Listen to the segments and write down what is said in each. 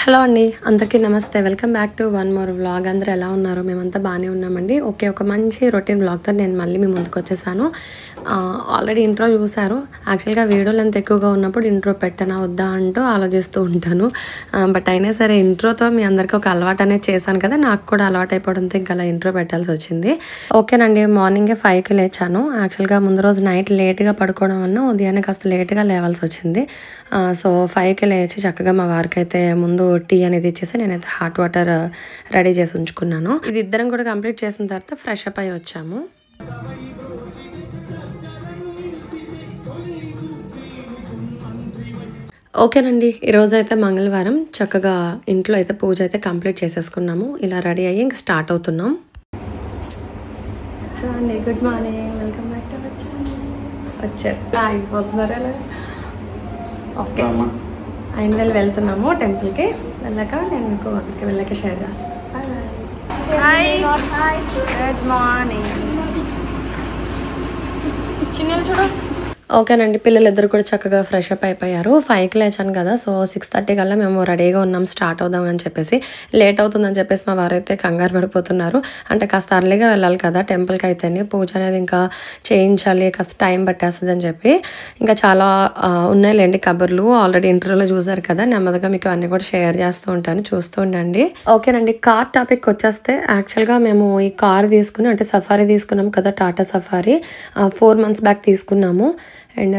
Hello అండి, అందరికీ నమస్తే. Welcome back to one more vlog. అందరూ ఎలా ఉన్నారు? మేమంతా బాగానే ఉన్నామండి. ఓకే, ఒక మంచి రొటీన్ వ్లాగ్తో నేను మళ్ళీ మీ ముందుకు వచ్చేసాను. ఆల్రెడీ ఇంట్రో చూసారు. యాక్చువల్గా వీడియోలు ఎంత ఎక్కువగా ఉన్నప్పుడు ఇంట్రో పెట్టనా వద్దా అంటూ ఆలోచిస్తూ ఉంటాను. బట్ అయినా సరే ఇంట్రోతో మీ అందరికీ ఒక అలవాటు అనేది చేశాను కదా, నాకు కూడా అలవాటు అయిపోవడంతో ఇంకా అలా ఇంట్రో పెట్టాల్సి వచ్చింది. ఓకేనండి, మార్నింగే 5కి లేచాను. యాక్చువల్గా ముందు రోజు నైట్ లేట్గా పడుకోవడం వల్ల ఉదయాన్నే కాస్త లేట్గా లేవాల్సి వచ్చింది. సో 5కి లేచి చక్కగా మా వారికి అయితే ముందు టీ అనేది ఇచ్చేసి నేనైతే హాట్ వాటర్ రెడీ చేసి ఉంచుకున్నాను. ఇది ఇద్దరం కూడా కంప్లీట్ చేసిన తర్వాత ఫ్రెష్ అప్ అయి వచ్చాము. ఓకేనండి, ఈరోజు అయితే మంగళవారం. చక్కగా ఇంట్లో అయితే పూజ అయితే కంప్లీట్ చేసేసుకున్నాము. ఇలా రెడీ అయ్యి ఇంక స్టార్ట్ అవుతున్నాం. హలో అండి, good morning, welcome back to our channel. వచ్చారు అయిపోతున్నారు. ఓకే, ఆయన వెళ్తున్నాము టెంపుల్కి. వెళ్ళాక నేను మీకు అక్కడికి వెళ్ళాక షేర్ చేస్తాను. Hi, good morning. చిన్నలు చూడు. ఓకేనండి, పిల్లలిద్దరు కూడా చక్కగా ఫ్రెష్ అప్ అయిపోయారు. 5కి లేచాను కదా, సో 6:30 కల్లా మేము రెడీగా ఉన్నాం, స్టార్ట్ అవుదాం అని చెప్పేసి. లేట్ అవుతుందని చెప్పేసి మా వారైతే కంగారు పడిపోతున్నారు. అంటే కాస్త అర్లీగా వెళ్ళాలి కదా టెంపుల్కి అయితేనే, పూజ అనేది ఇంకా చేయించాలి, కాస్త టైం పట్టేస్తుంది అని చెప్పి. ఇంకా చాలా ఉన్నాయిలేండి కబుర్లు, ఆల్రెడీ ఇంటర్వ్యూలో చూసారు కదా, నెమ్మదిగా మీకు అన్నీ కూడా షేర్ చేస్తూ ఉంటాను, చూస్తూ ఉండండి. ఓకేనండి, కార్ టాపిక్ వచ్చేస్తే యాక్చువల్గా మేము ఈ కార్ తీసుకుని అంటే సఫారీ తీసుకున్నాం కదా, టాటా సఫారీ 4 months బ్యాక్ తీసుకున్నాము. అండ్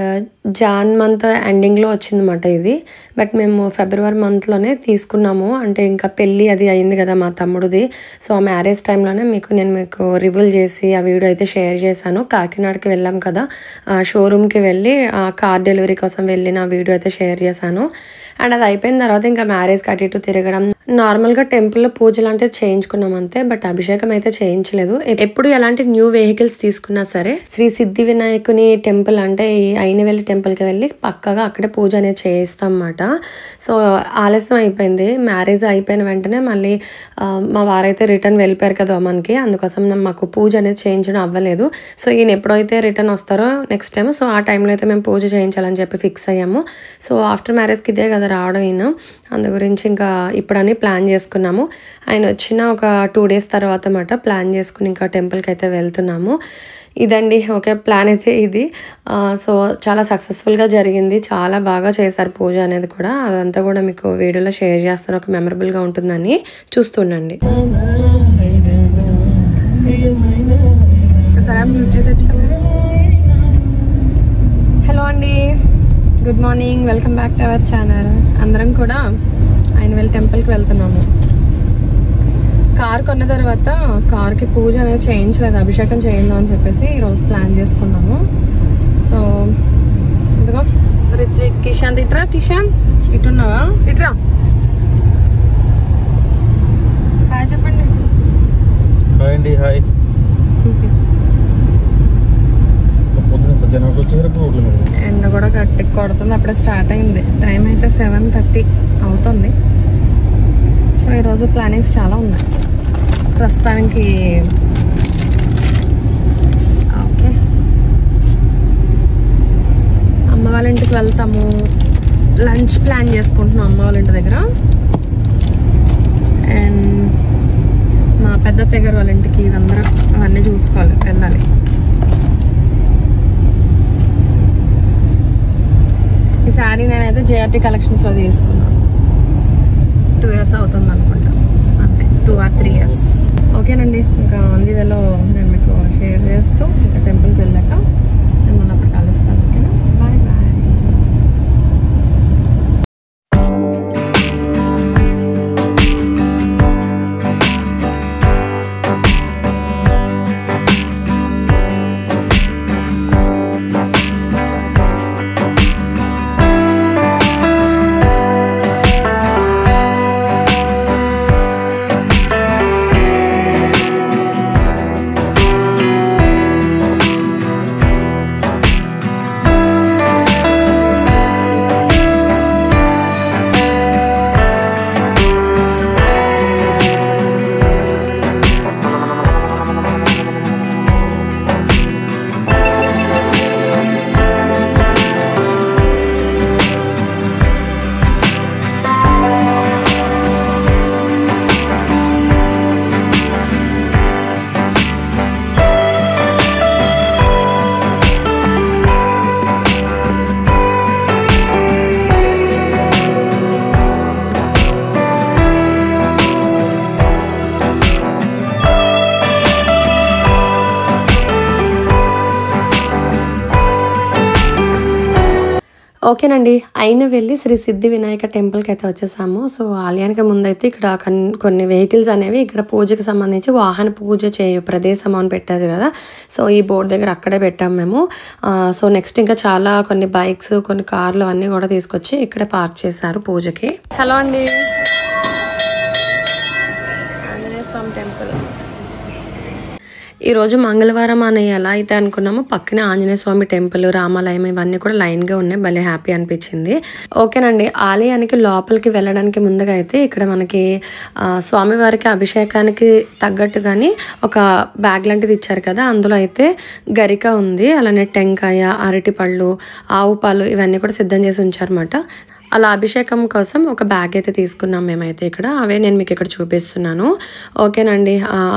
జాన్ మంత్ ఎండింగ్లో వచ్చిందన్నమాట ఇది. బట్ మేము ఫిబ్రవరి మంత్లోనే తీసుకున్నాము. అంటే ఇంకా పెళ్ళి అది అయింది కదా మా తమ్ముడిది. సో ఆ మ్యారేజ్ టైంలోనే నేను మీకు రివీల్ చేసి ఆ వీడియో అయితే షేర్ చేశాను. కాకినాడకి వెళ్ళాం కదా, షోరూమ్కి వెళ్ళి కార్ డెలివరీ కోసం వెళ్ళిన వీడియో అయితే షేర్ చేశాను. అండ్ అది అయిపోయిన తర్వాత ఇంకా మ్యారేజ్కి అటు ఇటు తిరగడం, నార్మల్గా టెంపుల్లో పూజలు అంటే చేయించుకున్నాం అంతే. బట్ అభిషేకం అయితే చేయించలేదు. ఎప్పుడు ఎలాంటి న్యూ వెహికల్స్ తీసుకున్నా సరే శ్రీ సిద్ధి వినాయకుని టెంపుల్ అంటే ఈ అయినవెల్లి టెంపుల్కి వెళ్ళి పక్కగా అక్కడే పూజ అనేది చేయిస్తాం అన్నమాట. సో ఆలస్యం అయిపోయింది. మ్యారేజ్ అయిపోయిన వెంటనే మళ్ళీ మా వారైతే రిటర్న్ వెళ్ళిపోయారు కదా మనకి, అందుకోసం మాకు పూజ అనేది చేయించడం అవ్వలేదు. సో ఈయన ఎప్పుడైతే రిటర్న్ వస్తారో నెక్స్ట్ టైం, సో ఆ టైంలో అయితే మేము పూజ చేయించాలని చెప్పి ఫిక్స్ అయ్యాము. సో ఆఫ్టర్ మ్యారేజ్కి ఇదే కదా రావడం ఈయన, అందు గురించి ఇంకా ఇప్పుడని ప్లాన్ చేసుకున్నాము. ఆయన వచ్చిన ఒక 2 days తర్వాత అన్నమాట ప్లాన్ చేసుకుని ఇంకా టెంపుల్కి అయితే వెళ్తున్నాము. ఇదండి ఓకే ప్లాన్ అయితే ఇది. సో చాలా సక్సెస్ఫుల్గా జరిగింది, చాలా బాగా చేశారు పూజ అనేది కూడా. అదంతా కూడా మీకు వీడియోలో షేర్ చేస్తాను, ఒక మెమరబుల్గా ఉంటుందని చూస్తుండండి. హలో అండి, good morning, welcome back to our channel. అందరం కూడా అయినవెల్లి టెంపుల్కి వెళ్తున్నాము. కార్ కొన్న తర్వాత కార్కి పూజ అనేది చేయించలేదు, అభిషేకం చేయిందాం అని చెప్పేసి ఈరోజు ప్లాన్ చేసుకున్నాము. సో ఇదిగో రిత్విక్, కిషాంత్ ఇట్రా. కిషాంత్ ఇటున్నావా? ఇట్రా, హాయ్ చెప్పండి. హాయ్ అండి. హాయ్. ఎండ కూడా గట్టి కొడుతుంది, అప్పుడే స్టార్ట్ అయింది. టైం అయితే 7:30 అవుతుంది. సో ఈరోజు ప్లానింగ్స్ చాలా ఉన్నాయి ప్రస్తుతానికి. ఓకే, అమ్మ వాళ్ళ ఇంటికి వెళ్తాము, లంచ్ ప్లాన్ చేసుకుంటున్నాం అమ్మ వాళ్ళ ఇంటి దగ్గర. అండ్ మా పెద్ద దగ్గర వాళ్ళ ఇంటికి ఇవందరూ అవన్నీ చూసుకోవాలి, వెళ్ళాలి. ఈ శారీ నేనైతే జేఆర్టీ కలెక్షన్స్లో తీసుకున్నాను. 2 years అవుతుంది అనుకుంటా, అంతే, 2 or 3 years. ఓకేనండి, ఇంకా ఆన్ వేలో నేను మీకు షేర్ చేస్తూ ఇంకా టెంపుల్కి వెళ్ళాక నేను మళ్ళీ అప్పుడు కలుస్తాను. ఓకేనా, బాయ్ బాయ్. ఓకేనండి, అయిన వెళ్ళి శ్రీ సిద్ధి వినాయక టెంపుల్కి అయితే వచ్చేసాము. సో ఆలయానికి ముందైతే ఇక్కడ కొన్ని వెహికల్స్ అనేవి ఇక్కడ పూజకి సంబంధించి వాహన పూజ చేయు ప్రదేశం అని పెట్టారు కదా. సో ఈ బోర్డు దగ్గర అక్కడే పెట్టాము మేము. సో నెక్స్ట్ ఇంకా చాలా కొన్ని బైక్స్, కొన్ని కార్లు అన్నీ కూడా తీసుకొచ్చి ఇక్కడ పార్క్ చేశారు పూజకి. హలో అండి, ఆంజనేయ స్వామి టెంపుల్. ఈరోజు మంగళవారం అని ఎలా అయితే అనుకున్నామో పక్కనే ఆంజనేయ స్వామి టెంపుల్, రామాలయం ఇవన్నీ కూడా లైన్గా ఉన్నాయి. భలే హ్యాపీ అనిపించింది. ఓకేనండి, ఆలయానికి లోపలికి వెళ్ళడానికి ముందుగా అయితే ఇక్కడ మనకి స్వామివారికి అభిషేకానికి తగ్గట్టుగాని ఒక బ్యాగ్ లాంటిది ఇచ్చారు కదా, అందులో అయితే గరిక ఉంది, అలానే టెంకాయ, అరటిపళ్ళు, ఆవు పాలు ఇవన్నీ కూడా సిద్ధం చేసి ఉంచారన్నమాట. అలా అభిషేకం కోసం ఒక బ్యాగ్ అయితే తీసుకున్నాం మేమైతే ఇక్కడ. అవే నేను మీకు ఇక్కడ చూపిస్తున్నాను. ఓకేనండి,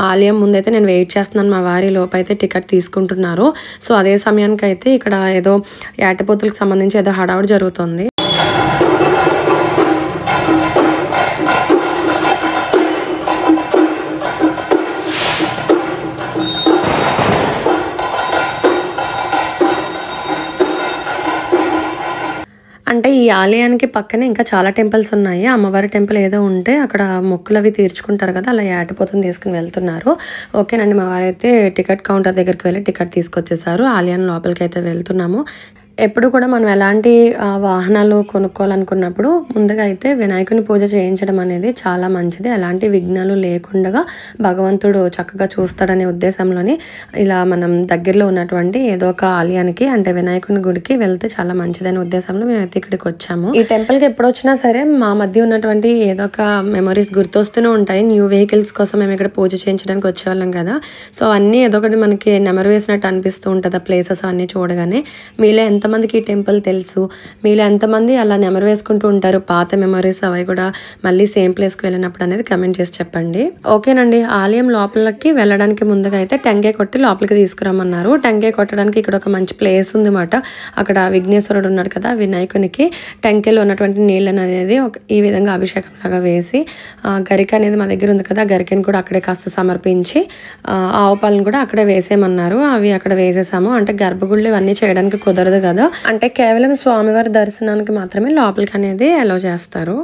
ఆలయం ముందైతే నేను వెయిట్ చేస్తున్నాను. మా వారి లోపు అయితే టికెట్ తీసుకుంటున్నారు. సో అదే సమయానికి అయితే ఇక్కడ ఏదో ఏటపోతులకు సంబంధించి ఏదో హడావుడి జరుగుతుంది. అంటే ఈ ఆలయానికి పక్కనే ఇంకా చాలా టెంపుల్స్ ఉన్నాయి. అమ్మవారి టెంపుల్ ఏదో ఉంటే అక్కడ మొక్కులు అవి తీర్చుకుంటారు కదా, అలా ఏటపోతుంది తీసుకుని వెళ్తున్నారు. ఓకేనండి, మా వారైతే టికెట్ కౌంటర్ దగ్గరికి వెళ్ళి టికెట్ తీసుకొచ్చేసారు. ఆలయం లోపలికి అయితే వెళ్తున్నాము. ఎప్పుడు కూడా మనం ఎలాంటి వాహనాలు కొనుక్కోవాలనుకున్నప్పుడు ముందుగా అయితే వినాయకుని పూజ చేయించడం అనేది చాలా మంచిది. ఎలాంటి విఘ్నాలు లేకుండా భగవంతుడు చక్కగా చూస్తాడనే ఉద్దేశంలోని ఇలా మనం దగ్గరలో ఉన్నటువంటి ఏదో ఒక ఆలయానికి అంటే వినాయకుని గుడికి వెళ్తే చాలా మంచిదనే ఉద్దేశంలో మేమైతే ఇక్కడికి వచ్చాము. ఈ టెంపుల్కి ఎప్పుడు వచ్చినా సరే మా మధ్య ఉన్నటువంటి ఏదో ఒక మెమరీస్ గుర్తొస్తూనే ఉంటాయి. న్యూ వెహికల్స్ కోసం మేము ఇక్కడ పూజ చేయించడానికి వచ్చేవాళ్ళం కదా. సో అన్నీ ఏదో ఒకటి మనకి నెమరు వేసినట్టు అనిపిస్తూ ఉంటుంది ఆ ప్లేసెస్ అన్నీ చూడగానే. మీలో ఎంతమందికి ఈ టెంపుల్ తెలుసు, మీలో ఎంతమంది అలా నెమరు వేసుకుంటూ ఉంటారు పాత మెమరీస్ అవి కూడా మళ్ళీ సేమ్ ప్లేస్కి వెళ్ళినప్పుడు అనేది కమెంట్ చేసి చెప్పండి. ఓకేనండి, ఆలయం లోపలికి వెళ్ళడానికి ముందుగా అయితే టెంకాయ కొట్టి లోపలికి తీసుకురమ్మన్నారు. టెంకాయ కొట్టడానికి ఇక్కడ ఒక మంచి ప్లేస్ ఉంది అన్నమాట. అక్కడ విఘ్నేశ్వరుడు ఉన్నాడు కదా, వినాయకునికి టెంకాయలో ఉన్నటువంటి నీళ్ళని అనేది ఈ విధంగా అభిషేకం లాగా వేసి గరిక అనేది మా దగ్గర ఉంది కదా, గరికని కూడా అక్కడే కాస్త సమర్పించి ఆవు పాలను కూడా అక్కడే వేసేయమన్నారు. అవి అక్కడ వేసేసాము. అంటే గర్భగుళ్ళు ఇవన్నీ చేయడానికి కుదరదు కదా, అంటే కేవలం స్వామివారి దర్శనానికి మాత్రమే లోపలికి అనేది అలౌ చేస్తారు.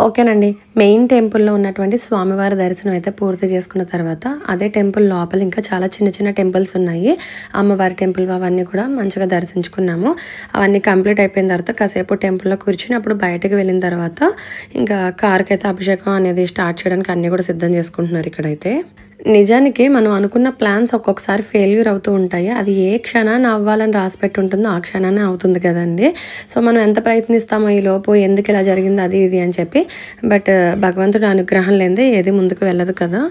ఓకేనండి, మెయిన్ టెంపుల్లో ఉన్నటువంటి స్వామివారి దర్శనం అయితే పూర్తి చేసుకున్న తర్వాత అదే టెంపుల్ లోపల ఇంకా చాలా చిన్న చిన్న టెంపుల్స్ ఉన్నాయి. అమ్మవారి టెంపుల్ అవన్నీ కూడా మంచిగా దర్శించుకున్నాము. అవన్నీ కంప్లీట్ అయిపోయిన తర్వాత కాసేపు టెంపుల్లో కూర్చుని అప్పుడు బయటకు వెళ్ళిన తర్వాత ఇంకా కార్కి అయితే అభిషేకం అనేది స్టార్ట్ చేయడానికి అన్నీ కూడా సిద్ధం చేసుకుంటున్నారు ఇక్కడైతే. నిజానికి మనం అనుకున్న ప్లాన్స్ ఒక్కొక్కసారి ఫెయిల్యూర్ అవుతూ ఉంటాయి. అది ఏ క్షణాన్ని అవ్వాలని రాసిపెట్టి ఉంటుందో ఆ క్షణాన్ని అవుతుంది కదండి. సో మనం ఎంత ప్రయత్నిస్తామో ఈ లోపు ఎందుకు ఇలా జరిగింది అది ఇది అని చెప్పి, బట్ భగవంతుడి అనుగ్రహం లేనిదే ఏది ముందుకు వెళ్ళదు కదా.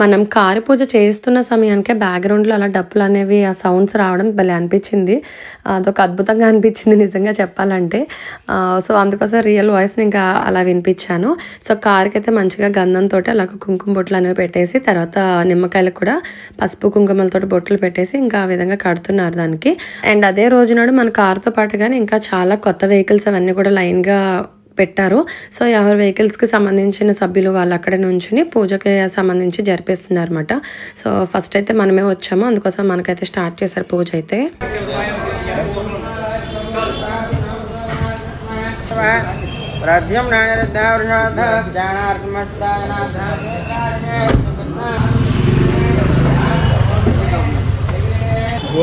మనం కారు పూజ చేస్తున్న సమయానికే బ్యాక్గ్రౌండ్లో అలా డప్పులు అనేవి ఆ సౌండ్స్ రావడం భలే అనిపించింది. అదొక అద్భుతంగా అనిపించింది నిజంగా చెప్పాలంటే. సో అందుకోసం రియల్ వాయిస్ని ఇంకా అలా వినిపించాను. సో కార్కి అయితే మంచిగా గంధంతో అలా కుంకుమ బొట్లు అనేవి పెట్టేసి తర్వాత నిమ్మకాయలకు కూడా పసుపు కుంకుమలతో బొట్లు పెట్టేసి ఇంకా ఆ విధంగా కడుతున్నారు దానికి. అండ్ అదే రోజు నాడు మన కార్తో పాటుగానే ఇంకా చాలా కొత్త వెహికల్స్ అవన్నీ కూడా లైన్గా పెట్టారు. సో ఎవరి వెహికల్స్కి సంబంధించిన సభ్యులు వాళ్ళు అక్కడ నుంచుని పూజకి సంబంధించి జరిపిస్తున్నారు అనమాట. సో ఫస్ట్ అయితే మనమే వచ్చాము, అందుకోసం మనకైతే స్టార్ట్ చేశారు పూజ అయితే.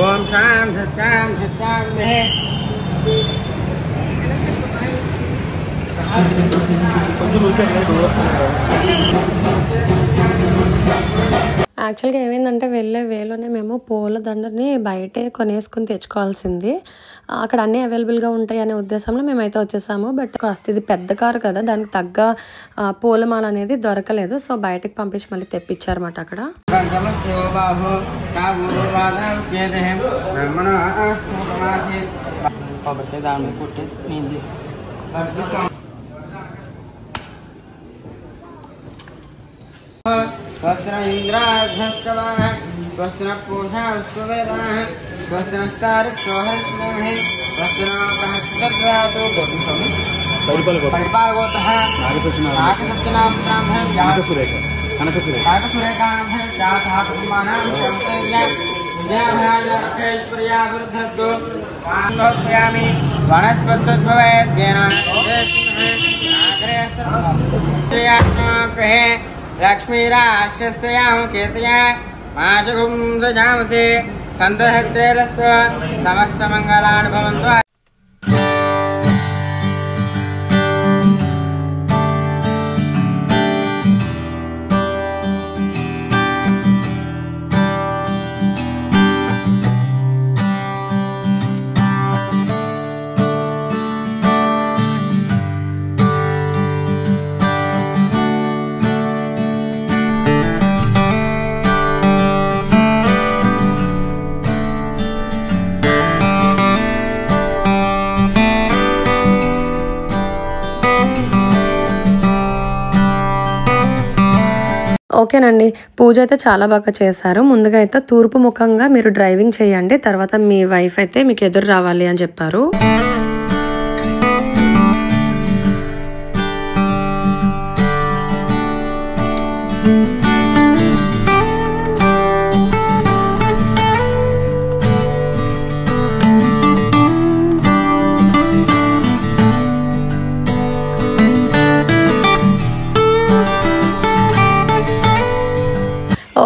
ఓం శాంతి శాంతి శాంతి యాక్చువల్గా ఏమైందంటే వెళ్ళే వేలోనే మేము పూల దండని బయటే కొనేసుకుని తెచ్చుకోవాల్సింది. అక్కడ అన్నీ అవైలబుల్గా ఉంటాయి అనే ఉద్దేశంలో మేమైతే వచ్చేసాము. బట్ కాస్త ఇది పెద్ద కారు కదా, దానికి తగ్గ పూలమాల అనేది దొరకలేదు. సో బయటకు పంపించి మళ్ళీ తెప్పించారన్నమాట అక్కడ. स्वस्त्र इंद्राधस्तवाः स्वस्त्र पूषा सुवेदाः स्वस्त्र स्तारक्षोहस्महे स्वस्त्र बृहस्पतिर्जातो गोपिसमि परिपागोतः नागसत्यनाम ब्राह्मण काकसुरेकां जातः कुमानां संसेव्य विद्याभ्याजरक्षेश्वर्या विरुद्धस्तु आङ्गोपयामि वनस्पतिर्भवेद्येन नागरे सर्वं लक्ष्मीराश्रस्यां कीर्तया माशुं सजामते सन्तहत्रेरस्व समस्तमङ्गलानि भवन्तु। ఓకేనండి, పూజ అయితే చాలా బాగా చేశారు. ముందుగా అయితే తూర్పు ముఖంగా మీరు డ్రైవింగ్ చేయండి, తర్వాత మీ వైఫ్ అయితే మీకు ఎదురు రావాలి అని చెప్పారు.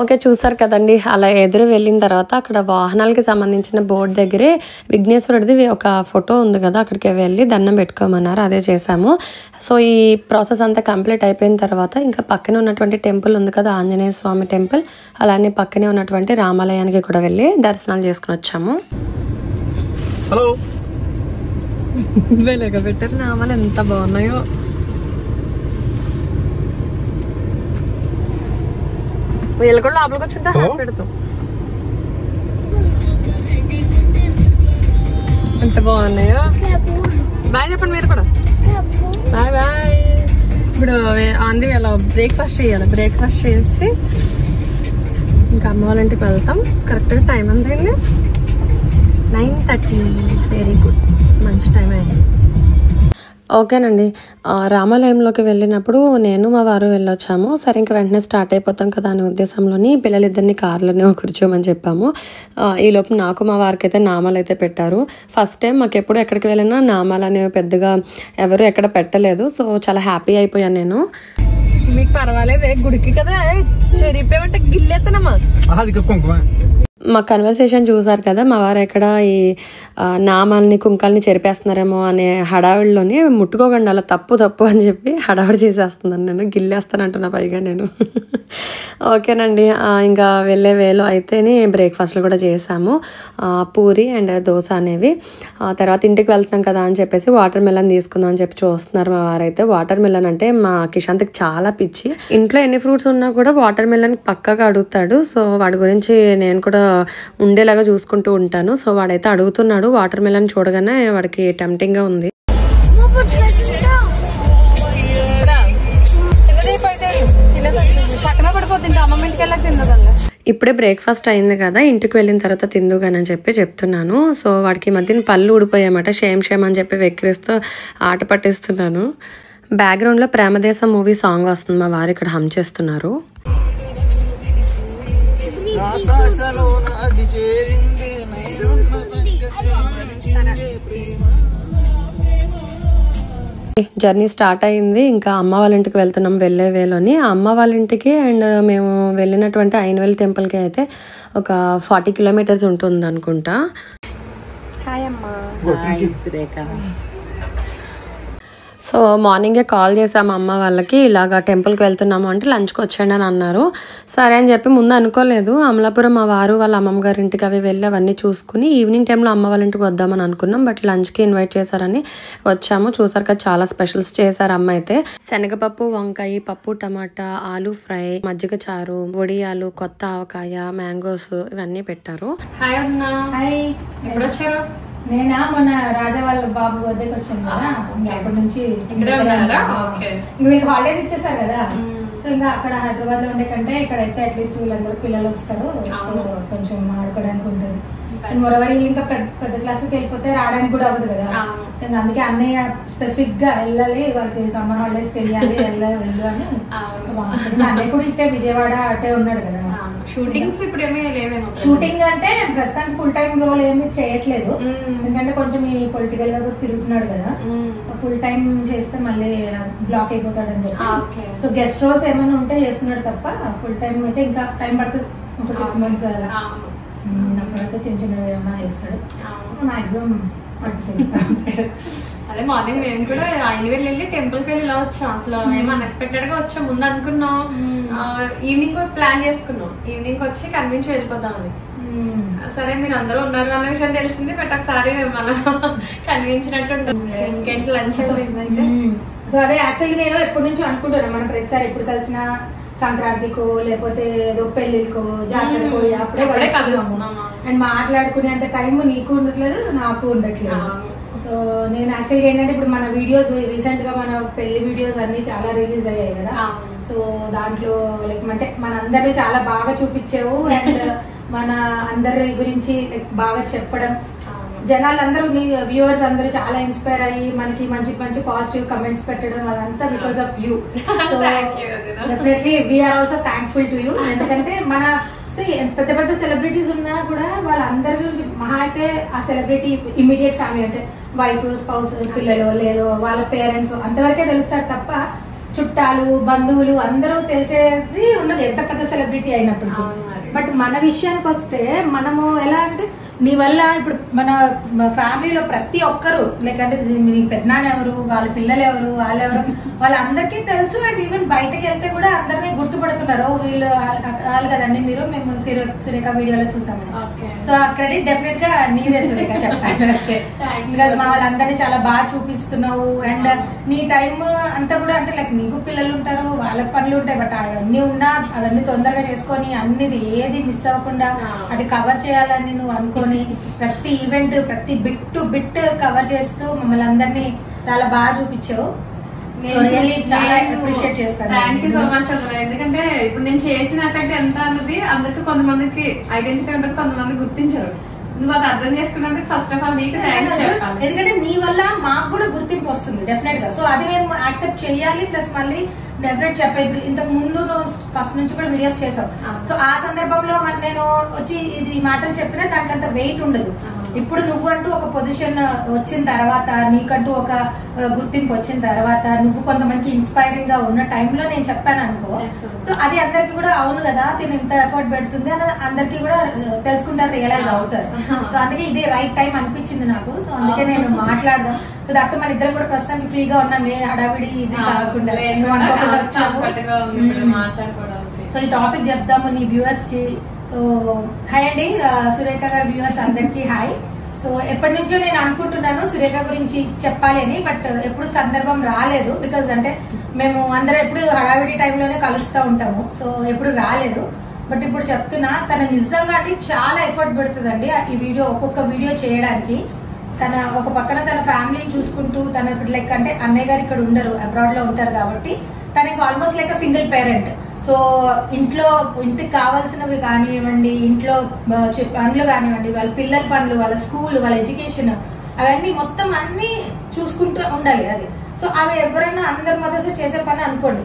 ఓకే, చూసారు కదండి. అలా ఎదురు వెళ్ళిన తర్వాత అక్కడ వాహనాలకి సంబంధించిన బోర్డు దగ్గరే విఘ్నేశ్వరుడిది ఒక ఫోటో ఉంది కదా, అక్కడికి వెళ్ళి దండం పెట్టుకోమన్నారు. అదే చేసాము. సో ఈ ప్రాసెస్ అంతా కంప్లీట్ అయిపోయిన తర్వాత ఇంకా పక్కనే ఉన్నటువంటి టెంపుల్ ఉంది కదా, ఆంజనేయ స్వామి టెంపుల్, అలానే పక్కనే ఉన్నటువంటి రామాలయానికి కూడా వెళ్ళి దర్శనాలు చేసుకుని వచ్చాము. హలో పెట్టారు నామాలు ఎంత బాగున్నాయో. వీళ్ళు కూడా లోపలికి వచ్చుంటే పెడతాం. ఎంత బాగున్నాయో. బాయ్ చెప్పండి మీరు కూడా. Bye bye. ఇప్పుడు అంది అలా బ్రేక్ఫాస్ట్ చేయాలి. బ్రేక్ఫాస్ట్ చేసి ఇంకా అమ్మ వాళ్ళ ఇంటికి వెళ్తాం. కరెక్ట్గా టైం అంతేండి 9:30. వెరీ గుడ్, మంచి టైం అయింది. ఓకేనండి, రామాలయంలోకి వెళ్ళినప్పుడు నేను మా వారు వెళ్ళొచ్చాము. సరే ఇంకా వెంటనే స్టార్ట్ అయిపోతాం కదా అనే ఉద్దేశంలోని పిల్లలిద్దరిని కార్లోనే కూర్చోమని చెప్పాము. ఈలోపు నాకు మా వారికి అయితే నామాలు అయితే పెట్టారు. ఫస్ట్ టైం మాకు ఎప్పుడు ఎక్కడికి వెళ్ళినా నామాలు అనేవి పెద్దగా ఎవరు ఎక్కడ పెట్టలేదు. సో చాలా హ్యాపీ అయిపోయాను నేను. మీకు పర్వాలేదు, గుడికి కదా చెరిపోయామంటే గిల్లెత్తనమ్మా. మా కన్వర్సేషన్ చూసారు కదా, మా వారు ఎక్కడ ఈ నామాలని కుంకాలని చెరిపేస్తున్నారేమో అనే హడావిడిలోని ముట్టుకోకండి అలా తప్పు అని చెప్పి హడావిడి చేసేస్తున్నాను. నేను గిల్లేస్తానంటున్నా పైగా నేను. ఓకేనండి, ఇంకా వెళ్ళే వేలో అయితేనే బ్రేక్ఫాస్ట్లు కూడా చేసాము. పూరి అండ్ దోశ అనేవి. తర్వాత ఇంటికి వెళ్తున్నాం కదా అని చెప్పేసి వాటర్ మెలన్ తీసుకుందాం అని చెప్పి చూస్తున్నారు మా వారైతే. వాటర్ మెలన్ అంటే మా కిషాంత్కి చాలా పిచ్చి. ఇంట్లో ఎన్ని ఫ్రూట్స్ ఉన్నా కూడా వాటర్ మెలన్ పక్కగా అడుగుతాడు. సో వాడి గురించి నేను కూడా ఉండేలాగా చూసుకుంటూ ఉంటాను. సో వాడైతే అడుగుతున్నాడు. వాటర్ మెలన్ చూడగానే వాడికి టెంప్టింగ్ గా ఉంది. ఇప్పుడే బ్రేక్ఫాస్ట్ అయింది కదా, ఇంటికి వెళ్ళిన తర్వాత తిందుగానని చెప్పి చెప్తున్నాను. సో వాడికి మధ్యన పళ్ళు ఊడిపోయామట. షేమ్ అని చెప్పి వెక్కిరిస్తూ ఆట పట్టిస్తున్నాను. బ్యాక్గ్రౌండ్లో ప్రేమదేశం మూవీ సాంగ్ వస్తుంది. మా వారు ఇక్కడ హమ్ చేస్తున్నారు. జర్నీ స్టార్ట్ అయింది. ఇంకా అమ్మ వాళ్ళ ఇంటికి వెళ్తున్నాం వెళ్ళే వేలోని. అమ్మ వాళ్ళ ఇంటికి అండ్ మేము వెళ్ళినటువంటి ఐనవేల్ టెంపుల్కి అయితే ఒక 40 కిలోమీటర్స్ ఉంటుంది అనుకుంటా. హాయ్ అమ్మా. సో మార్నింగే కాల్ చేసాము అమ్మ వాళ్ళకి, ఇలాగ టెంపుల్కి వెళ్తున్నాము అంటే లంచ్కి వచ్చేయండి అని అన్నారు. సరే అని చెప్పి ముందు అనుకోలేదు. అమలాపురం మా వారు వాళ్ళ అమ్మమ్మ గారి ఇంటికి అవి వెళ్ళి అవన్నీ చూసుకుని ఈవినింగ్ టైంలో అమ్మ వాళ్ళ ఇంటికి వద్దామని అనుకున్నాం. బట్ లంచ్కి ఇన్వైట్ చేశారని వచ్చాము. చూసారు కదా చాలా స్పెషల్స్ చేశారు అమ్మ అయితే. శనగపప్పు, వంకాయ, పప్పు, టమాటా, ఆలు ఫ్రై, మజ్జిగ చారు, వడియాలు, కొత్త ఆవకాయ, మ్యాంగోస్ ఇవన్నీ పెట్టారు. హాయ్ అన్నా. హాయ్. ఎప్పుడు వచ్చారు? నేనా మొన్న రాజా వాళ్ళ బాబు వద్దకు వచ్చాను కదా, ఇంకా అప్పటి నుంచి ఇక్కడే ఉన్నారా? ఓకే. ఇంకా వీళ్ళకి హాలిడేస్ ఇచ్చేసారు కదా, సో ఇంకా అక్కడ హైదరాబాద్ లో ఉండే కంటే ఇక్కడైతే అట్లీస్ట్ వీళ్ళందరూ పిల్లలు వస్తారు, సో కొంచెం ఆడుకోవడానికి ఉంటుంది. మరోవర్ ఇంకా పెద్ద క్లాస్కి వెళ్ళిపోతే రావడానికి కూడా అవ్వదు కదా, సో ఇంకా అందుకే అన్నయ్య స్పెసిఫిక్ గా వెళ్ళాలి, వాళ్ళకి సమ్మర్ హాలిడేస్ తెలియాలి, వెళ్ళు అని. అన్నయ్య కూడా ఇట్టే విజయవాడ అట్టే ఉన్నాడు కదా. షూటింగ్స్ ఇప్పుడు ఏమీ లేవేమో. షూటింగ్ అంటే ప్రస్తుతానికి ఫుల్ టైం రోల్ ఏమి చేయట్లేదు, ఎందుకంటే కొంచెం ఈ పొలిటికల్ గా కూడా తిరుగుతున్నాడు కదా, ఫుల్ టైం చేస్తే మళ్ళీ బ్లాక్ అయిపోతాడు అని చెప్పి. సో గెస్ట్ రోల్స్ ఏమైనా ఉంటే చేస్తున్నాడు తప్ప ఫుల్ టైం అయితే ఇంకా టైం పడుతుంది, ఒక 6 months అలా. అప్పుడైతే చిన్న చిన్నవి ఏమైనా చేస్తాడు, మాక్సిమం అదే మార్నింగ్ మేము కూడా ఐనివేల్ వెళ్ళి టెంపుల్ కి వెళ్ళి ఇలా వచ్చాం. అసలు మేము అన్ఎక్స్పెక్టెడ్ గా వచ్చాం. ముందు అనుకున్నాం ఈవినింగ్ ప్లాన్ చేసుకున్నాం, ఈవినింగ్ వచ్చి కన్విన్స్ వెళ్ళిపోతామని. సరే మీరు అందరూ ఉన్నారు అన్న విషయం తెలిసింది, బట్ ఒకసారి మనం కన్విన్సినట్టు ఉంటుంది. ఇంకేంటి లంచ్ అయితే. సో అదే యాక్చువల్లీ నేను ఎప్పటి నుంచో అనుకుంటున్నాను, మనం ప్రతిసారి ఎప్పుడు కలిసినా సంక్రాంతికో లేకపోతే ఏదో పెళ్లికో జాతరకో అప్పుడే కలుస్తున్నాము అండ్ మాట్లాడుకునేంత టైం నీకు ఉండట్లేదు, నాకు ఉండట్లేదు. సో నేను యాక్చువల్గా ఏంటంటే ఇప్పుడు మన వీడియోస్ రీసెంట్ గా మన పెళ్లి వీడియోస్ అన్ని చాలా రిలీజ్ అయ్యాయి కదా, సో దాంట్లో లైక్ అంటే మన అందరినీ చాలా బాగా చూపించావు అండ్ మన అందరి గురించి లైక్ బాగా చెప్పడం, జనాలందరూ మీ వ్యూవర్స్ అందరూ చాలా ఇన్స్పైర్ అయ్యి మనకి మంచి మంచి పాజిటివ్ కమెంట్స్ పెట్టడం, అదంతా because of you. So definitely we are also thankful to you. ఎందుకంటే మన పెద్ద పెద్ద సెలబ్రిటీస్ ఉన్నా కూడా వాళ్ళందరూ మహా అయితే ఆ సెలబ్రిటీ ఇమీడియట్ ఫ్యామిలీ అంటే వైఫ్, స్పౌస్, పిల్లలు లేదో వాళ్ళ పేరెంట్స్ అంతవరకే తెలుస్తారు తప్ప చుట్టాలు, బంధువులు అందరూ తెలిసేది ఉండదు ఎంత పెద్ద సెలబ్రిటీ అయినప్పుడు. బట్ మన విషయానికి వస్తే మనము ఎలా అంటే నీ వల్ల ఇప్పుడు మన ఫ్యామిలీలో ప్రతి ఒక్కరు లేకంటే నీ పెద్దనాన్న ఎవరు, వాళ్ళ పిల్లలు ఎవరు, వాళ్ళెవరు, వాళ్ళందరికీ తెలుసు. అండ్ ఈవెన్ బయటకు వెళ్తే కూడా అందరినీ గుర్తుపడుతున్నారు, వీళ్ళు వాళ్ళు కదండి మీరు, మేము సురేఖ వీడియోలో చూసాము. సో ఆ క్రెడిట్ డెఫినెట్ గా నీదే సురేఖ, చెప్పాలి. బికాస్ మా వాళ్ళందరినీ చాలా బాగా చూపిస్తున్నావు అండ్ నీ టైం అంతా కూడా అంటే లైక్ నీకు పిల్లలు ఉంటారు, వాళ్ళకి పనులు ఉంటాయి, బట్ అవన్నీ ఉన్నా అవన్నీ తొందరగా చేసుకొని అన్నిది ఏది మిస్ అవ్వకుండా అది కవర్ చేయాలని నువ్వు అనుకోని ప్రతి ఈవెంట్ ప్రతి బిట్ టు బిట్ కవర్ చేస్తూ మమ్మల్ని అందరినీ చాలా బాగా చూపించావు. చాలా అప్రిషియేట్ చేస్తాను. థ్యాంక్ యూ సో మచ్ అన్న. ఎందుకంటే ఇప్పుడు నేను చేసిన ఎఫెక్ట్ ఎంత అన్నది అందరికి కొంతమందికి ఐడెంటిఫై ఉంటుంది, కొంతమంది గుర్తించరు. నువ్వు అది అర్థం చేసుకున్నందుకు ఫస్ట్ ఆఫ్ ఆల్ నీకు థ్యాంక్స్ చెప్పాలి. ఎందుకంటే నీ వల్ల మాకు కూడా గుర్తింపు వస్తుంది డెఫినెట్ గా. సో అది మేము యాక్సెప్ట్ చేయాలి. ప్లస్ మళ్ళీ డెఫినెట్ చెప్పా, ఇప్పుడు ఇంతకు ముందు నువ్వు ఫస్ట్ నుంచి కూడా వీడియోస్ చేసావు. సో ఆ సందర్భంలో నేను వచ్చి ఇది మాటలు చెప్పినా దానికి అంత వెయిట్ ఉండదు. ఇప్పుడు నువ్వంటూ ఒక పొజిషన్ వచ్చిన తర్వాత, నీకంటూ ఒక గుర్తింపు వచ్చిన తర్వాత, నువ్వు కొంతమందికి ఇన్స్పైరింగ్ గా ఉన్న టైంలో నేను చెప్పాను అనుకో, సో అది అందరికి కూడా అవును కదా తిని ఇంత ఎఫర్ట్ పెడుతుంది అని అందరికి కూడా తెలుసుకుంటారు, రియలైజ్ అవుతారు. సో అందుకే ఇది రైట్ టైం అనిపించింది నాకు. సో అందుకే నేను మాట్లాడదాం. సో దట్టు మన ఇద్దరం కూడా ప్రస్తుతానికి ఫ్రీగా ఉన్నాం, ఏ హడావిడి ఇది కాకుండా అనుకోకుండా వచ్చాము. సో ఈ టాపిక్ చెప్దాము నీ వ్యూవర్స్ కి. సో హాయ్ అండి సురేఖ గారి వ్యూవర్స్ అందరికి హాయ్. సో ఎప్పటి నుంచో నేను అనుకుంటున్నాను సురేఖ గురించి చెప్పాలి అని, బట్ ఎప్పుడు సందర్భం రాలేదు. బికాజ్ అంటే మేము అందరం ఎప్పుడు హడావిడి టైంలోనే కలుస్తూ ఉంటాము, సో ఎప్పుడు రాలేదు. బట్ ఇప్పుడు చెప్తున్నా, తన నిజంగా చాలా ఎఫర్ట్ పెడుతుందండి ఈ వీడియో, ఒక్కొక్క వీడియో చేయడానికి. తన ఒక పక్కన తన ఫ్యామిలీని చూసుకుంటూ, తన ఇప్పుడు లైక్ అంటే అన్నయ్య గారు ఇక్కడ ఉండరు, అబ్రాడ్ లో ఉంటారు కాబట్టి తనకి almost like single parent. So ఇంటికి కావాల్సినవి కానివ్వండి, ఇంట్లో పనులు కానివ్వండి, వాళ్ళ పిల్లల పనులు, వాళ్ళ స్కూల్, వాళ్ళ ఎడ్యుకేషన్, అవన్నీ మొత్తం అన్ని చూసుకుంటూ ఉండాలి అది. సో అవి ఎవరైనా అందరి మధ్య చేసే పని అనుకోండి,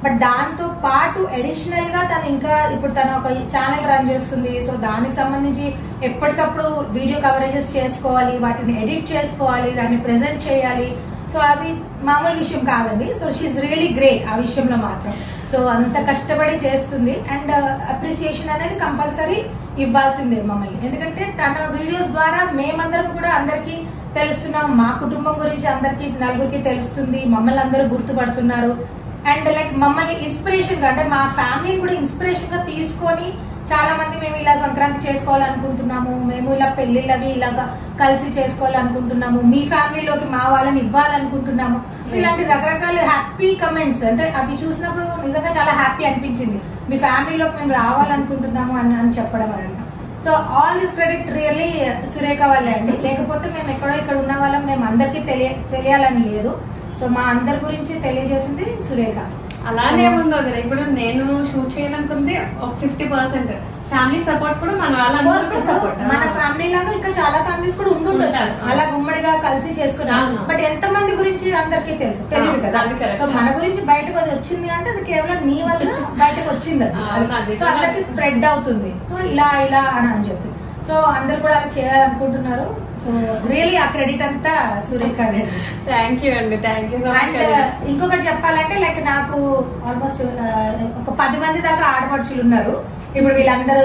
బట్ దాంతో పాటు అడిషనల్ గా తను ఇంకా ఇప్పుడు తను ఒక ఛానల్ రన్ చేస్తుంది. సో దానికి సంబంధించి ఎప్పటికప్పుడు వీడియో కవరేజెస్ చేసుకోవాలి, వాటిని ఎడిట్ చేసుకోవాలి, దాన్ని ప్రెజెంట్ చేయాలి. సో అది మామూలు విషయం కాదండి. సో షీఈ్ రియలీ గ్రేట్ ఆ విషయంలో మాత్రం. సో అంత కష్టపడి చేస్తుంది. అండ్ అప్రిసియేషన్ అనేది కంపల్సరీ ఇవ్వాల్సిందే మమ్మల్ని. ఎందుకంటే తన వీడియోస్ ద్వారా మేమందరం కూడా అందరికి తెలుస్తున్నాం. మా కుటుంబం గురించి అందరికి నలుగురికి తెలుస్తుంది. మమ్మల్ని అందరూ గుర్తుపడుతున్నారు. అండ్ లైక్ మమ్మల్ని ఇన్స్పిరేషన్ గా, అంటే మా ఫ్యామిలీని కూడా ఇన్స్పిరేషన్ గా తీసుకొని చాలా మంది మేము ఇలా సంక్రాంతి చేసుకోవాలనుకుంటున్నాము, మేము ఇలా పెళ్లిళ్ళవి ఇలాగా కలిసి చేసుకోవాలనుకుంటున్నాము, మీ ఫ్యామిలీలోకి మా వాళ్ళని ఇవ్వాలనుకుంటున్నాము, ఇలాంటి రకరకాల హ్యాపీ కమెంట్స్. అంటే అవి చూసినప్పుడు నిజంగా చాలా హ్యాపీ అనిపించింది. మీ ఫ్యామిలీలోకి మేము రావాలనుకుంటున్నాము అని చెప్పడం అదంతా. So all this credit really Surekha వల్లే అండి. లేకపోతే మేము ఎక్కడో ఇక్కడ ఉన్న వాళ్ళం మేము అందరికీ తెలియాలని లేదు. సో మా అందరి గురించి తెలియజేసింది సురేఖ. అలానే ఉంది వదిన. ఇప్పుడు నేను షూట్ చేయాలనుకుంది ఒక 50%. ఫ్యామిలీ సపోర్ట్ కూడా మన పర్సనల్ సపోర్ట్, మన ఫ్యామిలీ లాగా ఇంకా చాలా ఫ్యామిలీస్ కూడా ఉండొచ్చు అలా ఉమ్మడిగా కలిసి చేసుకున్నాం. బట్ ఎంత మంది గురించి అందరికీ తెలియదు కదా. సో మన గురించి బయటకు అది వచ్చింది అంటే అది కేవలం నీ వల్ల బయటకు వచ్చింది. అది సో అందరికి స్ప్రెడ్ అవుతుంది. సో ఇలా అని చెప్పి సో అందరు కూడా అలా చేయాలనుకుంటున్నారు. సో రియల్లీ ఆ క్రెడిట్ అంతా సురేఖ. థ్యాంక్ యూ అండి, thank you so much. And ఇంకొకటి చెప్పాలంటే లైక్ నాకు ఆల్మోస్ట్ ఒక 10 మంది దాకా ఆడపడుచులు ఉన్నారు. ఇప్పుడు వీళ్ళందరూ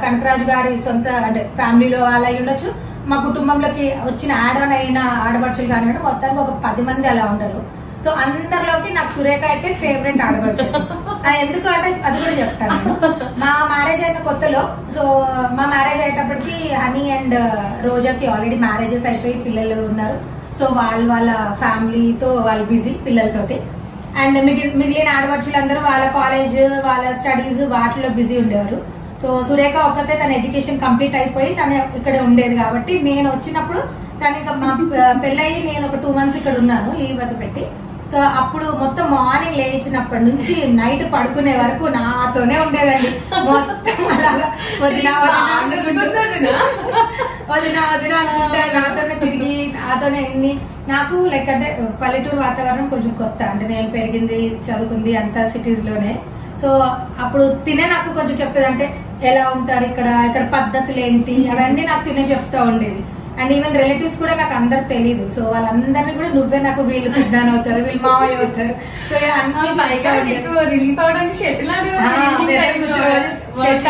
కనకరాజు గారి సొంత అంటే ఫ్యామిలీలో అలా ఉండొచ్చు, మా కుటుంబంలోకి వచ్చిన యాడ్ ఆన్ అయిన ఆడపడుచులు కానివ్వండి, మొత్తానికి ఒక 10 మంది అలా ఉంటారు. సో అందరిలోకి నాకు సురేఖ అయితే ఫేవరెట్ ఆడపడుచు. ఎందుకు అంటే అది కూడా చెప్తాను. మా మ్యారేజ్ అయిన కొత్తలో, సో మా మ్యారేజ్ అయ్యేటప్పటికి హనీ అండ్ రోజాకి ఆల్రెడీ మ్యారేజెస్ అయిపోయి పిల్లలు ఉన్నారు. సో వాళ్ళ ఫ్యామిలీతో వాళ్ళు బిజీ పిల్లలతోటి. అండ్ మిగిలిన ఆడపడుచులందరూ వాళ్ళ కాలేజ్ వాళ్ళ స్టడీస్ వాటిలో బిజీ ఉండేవారు. సో సురేఖ ఒక్కతే తన ఎడ్యుకేషన్ కంప్లీట్ అయిపోయి తను ఇక్కడే ఉండేది కాబట్టి నేను వచ్చినప్పుడు తనకి మా పెళ్ళయి నేను ఒక 2 months ఇక్కడ ఉన్నాను లీవ్ అది పెట్టి. సో అప్పుడు మొత్తం మార్నింగ్ లేచినప్పటి నుంచి నైట్ పడుకునే వరకు నాతోనే ఉండేదండి. మొత్తం అలాగా వదిన అనుకుంటా నాతోనే తిరిగి నాతోనే నాకు లైక్ అంటే పల్లెటూరు వాతావరణం కొంచెం కొత్త. అంటే నేను పెరిగింది చదువుకుంది అంతా సిటీస్ లోనే. సో అప్పుడు తినే నాకు కొంచెం చెప్పేది అంటే ఎలా ఉంటారు ఇక్కడ పద్ధతులు ఏంటి అవన్నీ నాకు తినే చెప్తా ఉండేది. అండ్ ఈవెన్ రిలేటివ్స్ కూడా నాకు అందరు తెలియదు. సో వాళ్ళందరినీ కూడా నువ్వే నాకు వీళ్ళు పెద్దాన్ అవుతారు, వీళ్ళు మావయ్య అవుతారు. సో రిలీఫ్ అవడానికి షటిల్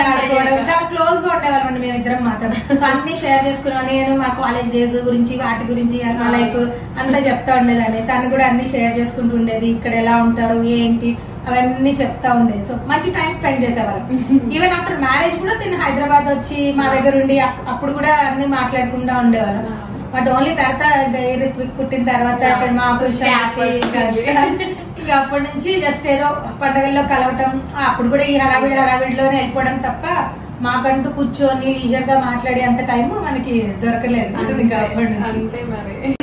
ఆడుకోవడం చాలా క్లోజ్ గా ఉండేవాళ్ళం మేమిద్దరం మాత్రం. సో అన్ని షేర్ చేసుకున్నాం. నేను మా కాలేజ్ డేస్ గురించి వాటి గురించి నా లైఫ్ అంతా చెప్తా ఉండేదాన్ని. తను కూడా అన్ని షేర్ చేసుకుంటూ ఉండేది. ఇక్కడ ఎలా ఉంటారు ఏంటి అవన్నీ చెప్తా ఉండేది. సో మంచి టైం స్పెండ్ చేసేవాళ్ళం. ఈవెన్ ఆఫ్టర్ మ్యారేజ్ కూడా తిని హైదరాబాద్ వచ్చి మా దగ్గర ఉండి అప్పుడు కూడా అన్ని మాట్లాడుకుంటా ఉండేవాళ్ళం. బట్ ఓన్లీ తర్వాత రిత్విక్ పుట్టిన తర్వాత మా ఇంకా అప్పటి నుంచి జస్ట్ ఏదో పండుగల్లో కలవటం, అప్పుడు కూడా ఈ హడావిడిలోనే వెళ్ళిపోవడం తప్ప మాకంటూ కూర్చొని లీజర్ గా మాట్లాడే అంత టైం మనకి దొరకలేదు.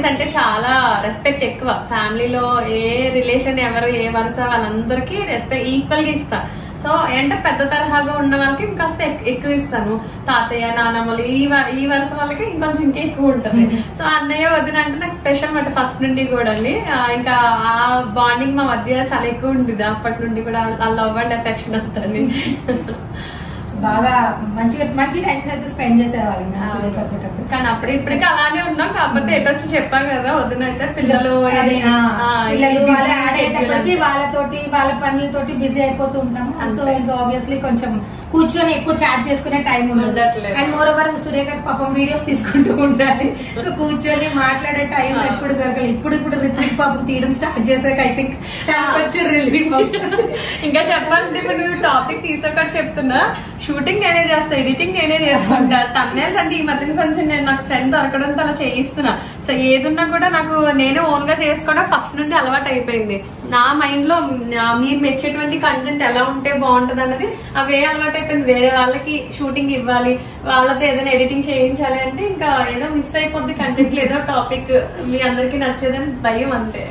అంటే చాలా రెస్పెక్ట్ ఎక్కువ ఫ్యామిలీలో. ఏ రిలేషన్ ఎవరు ఏ వరుస వాళ్ళందరికీ రెస్పెక్ట్ ఈక్వల్ గా ఇస్తా. సో అంటే పెద్ద తరహాగా ఉన్న వాళ్ళకి ఇంకాస్త ఎక్కువ ఇస్తాను. తాతయ్య నానమ్మలు ఈ వరుస వాళ్ళకి ఇంకొంచెం ఇంకా ఎక్కువ ఉంటుంది. సో అన్నయ్య వదిన అంటే నాకు స్పెషల్ మాట ఫస్ట్ నుండి కూడా అండి. ఇంకా ఆ బాండింగ్ మా మధ్య చాలా ఎక్కువ ఉంటుంది అప్పటి నుండి కూడా. ఆ లవ్ అండ్ అఫెక్షన్ అంతా బాగా మంచి టైమ్స్ అయితే స్పెండ్ చేసేవాళ్ళం వచ్చేటప్పుడు. కానీ అప్పుడు ఇప్పటికీ అలానే ఉన్నాం. కాకపోతే ఎటొచ్చి చెప్పాం కదా వద్దునంటే పిల్లలు ఆడేటప్పటికి వాళ్ళతోటి వాళ్ళ పనులతోటి బిజీ అయిపోతూ ఉంటాము. సో ఇంకా ఆబ్వియస్లీ కొంచెం కూర్చొని ఎక్కువ చాట్ చేసుకునే టైం ఉండదు. అండ్ మోర్ ఓవర్ సురేఖ పాపం వీడియోస్ తీసుకుంటూ ఉండాలి. సో కూర్చొని మాట్లాడే టైం ఎప్పుడు దొరకలేదు. ఇప్పుడు రిత్విక్ పాపం తీయడం స్టార్ట్ చేసాక ఐ థింక్ వచ్చి రిలీఫ్ అవుతుంది. ఇంకా చెప్పాలంటే ఇప్పుడు నువ్వు టాపిక్ తీసాక చెప్తున్నా, షూటింగ్ నేనే చేస్తా, ఎడిటింగ్ నేనే చేసుకుంటా. తమ్నైల్స్ అంటే ఈ మధ్యన కొంచెం నేను నాకు ఫ్రెండ్ దొరకడంతో అలా చేయిస్తున్నా. సో ఏదున్నా కూడా నాకు నేనే ఓన్ గా చేసుకోవడం ఫస్ట్ నుండి అలవాటు అయిపోయింది. నా మైండ్ లో మీరు మెచ్చేటువంటి కంటెంట్ ఎలా ఉంటే బాగుంటది అన్నది అవే అలవాటు అయిపోయింది. వేరే వాళ్ళకి షూటింగ్ ఇవ్వాలి, వాళ్ళతో ఏదైనా ఎడిటింగ్ చేయించాలి అంటే ఇంకా ఏదో మిస్ అయిపోద్ది కంటెంట్, ఏదో టాపిక్ మీ అందరికి నచ్చేదని భయం అంతే.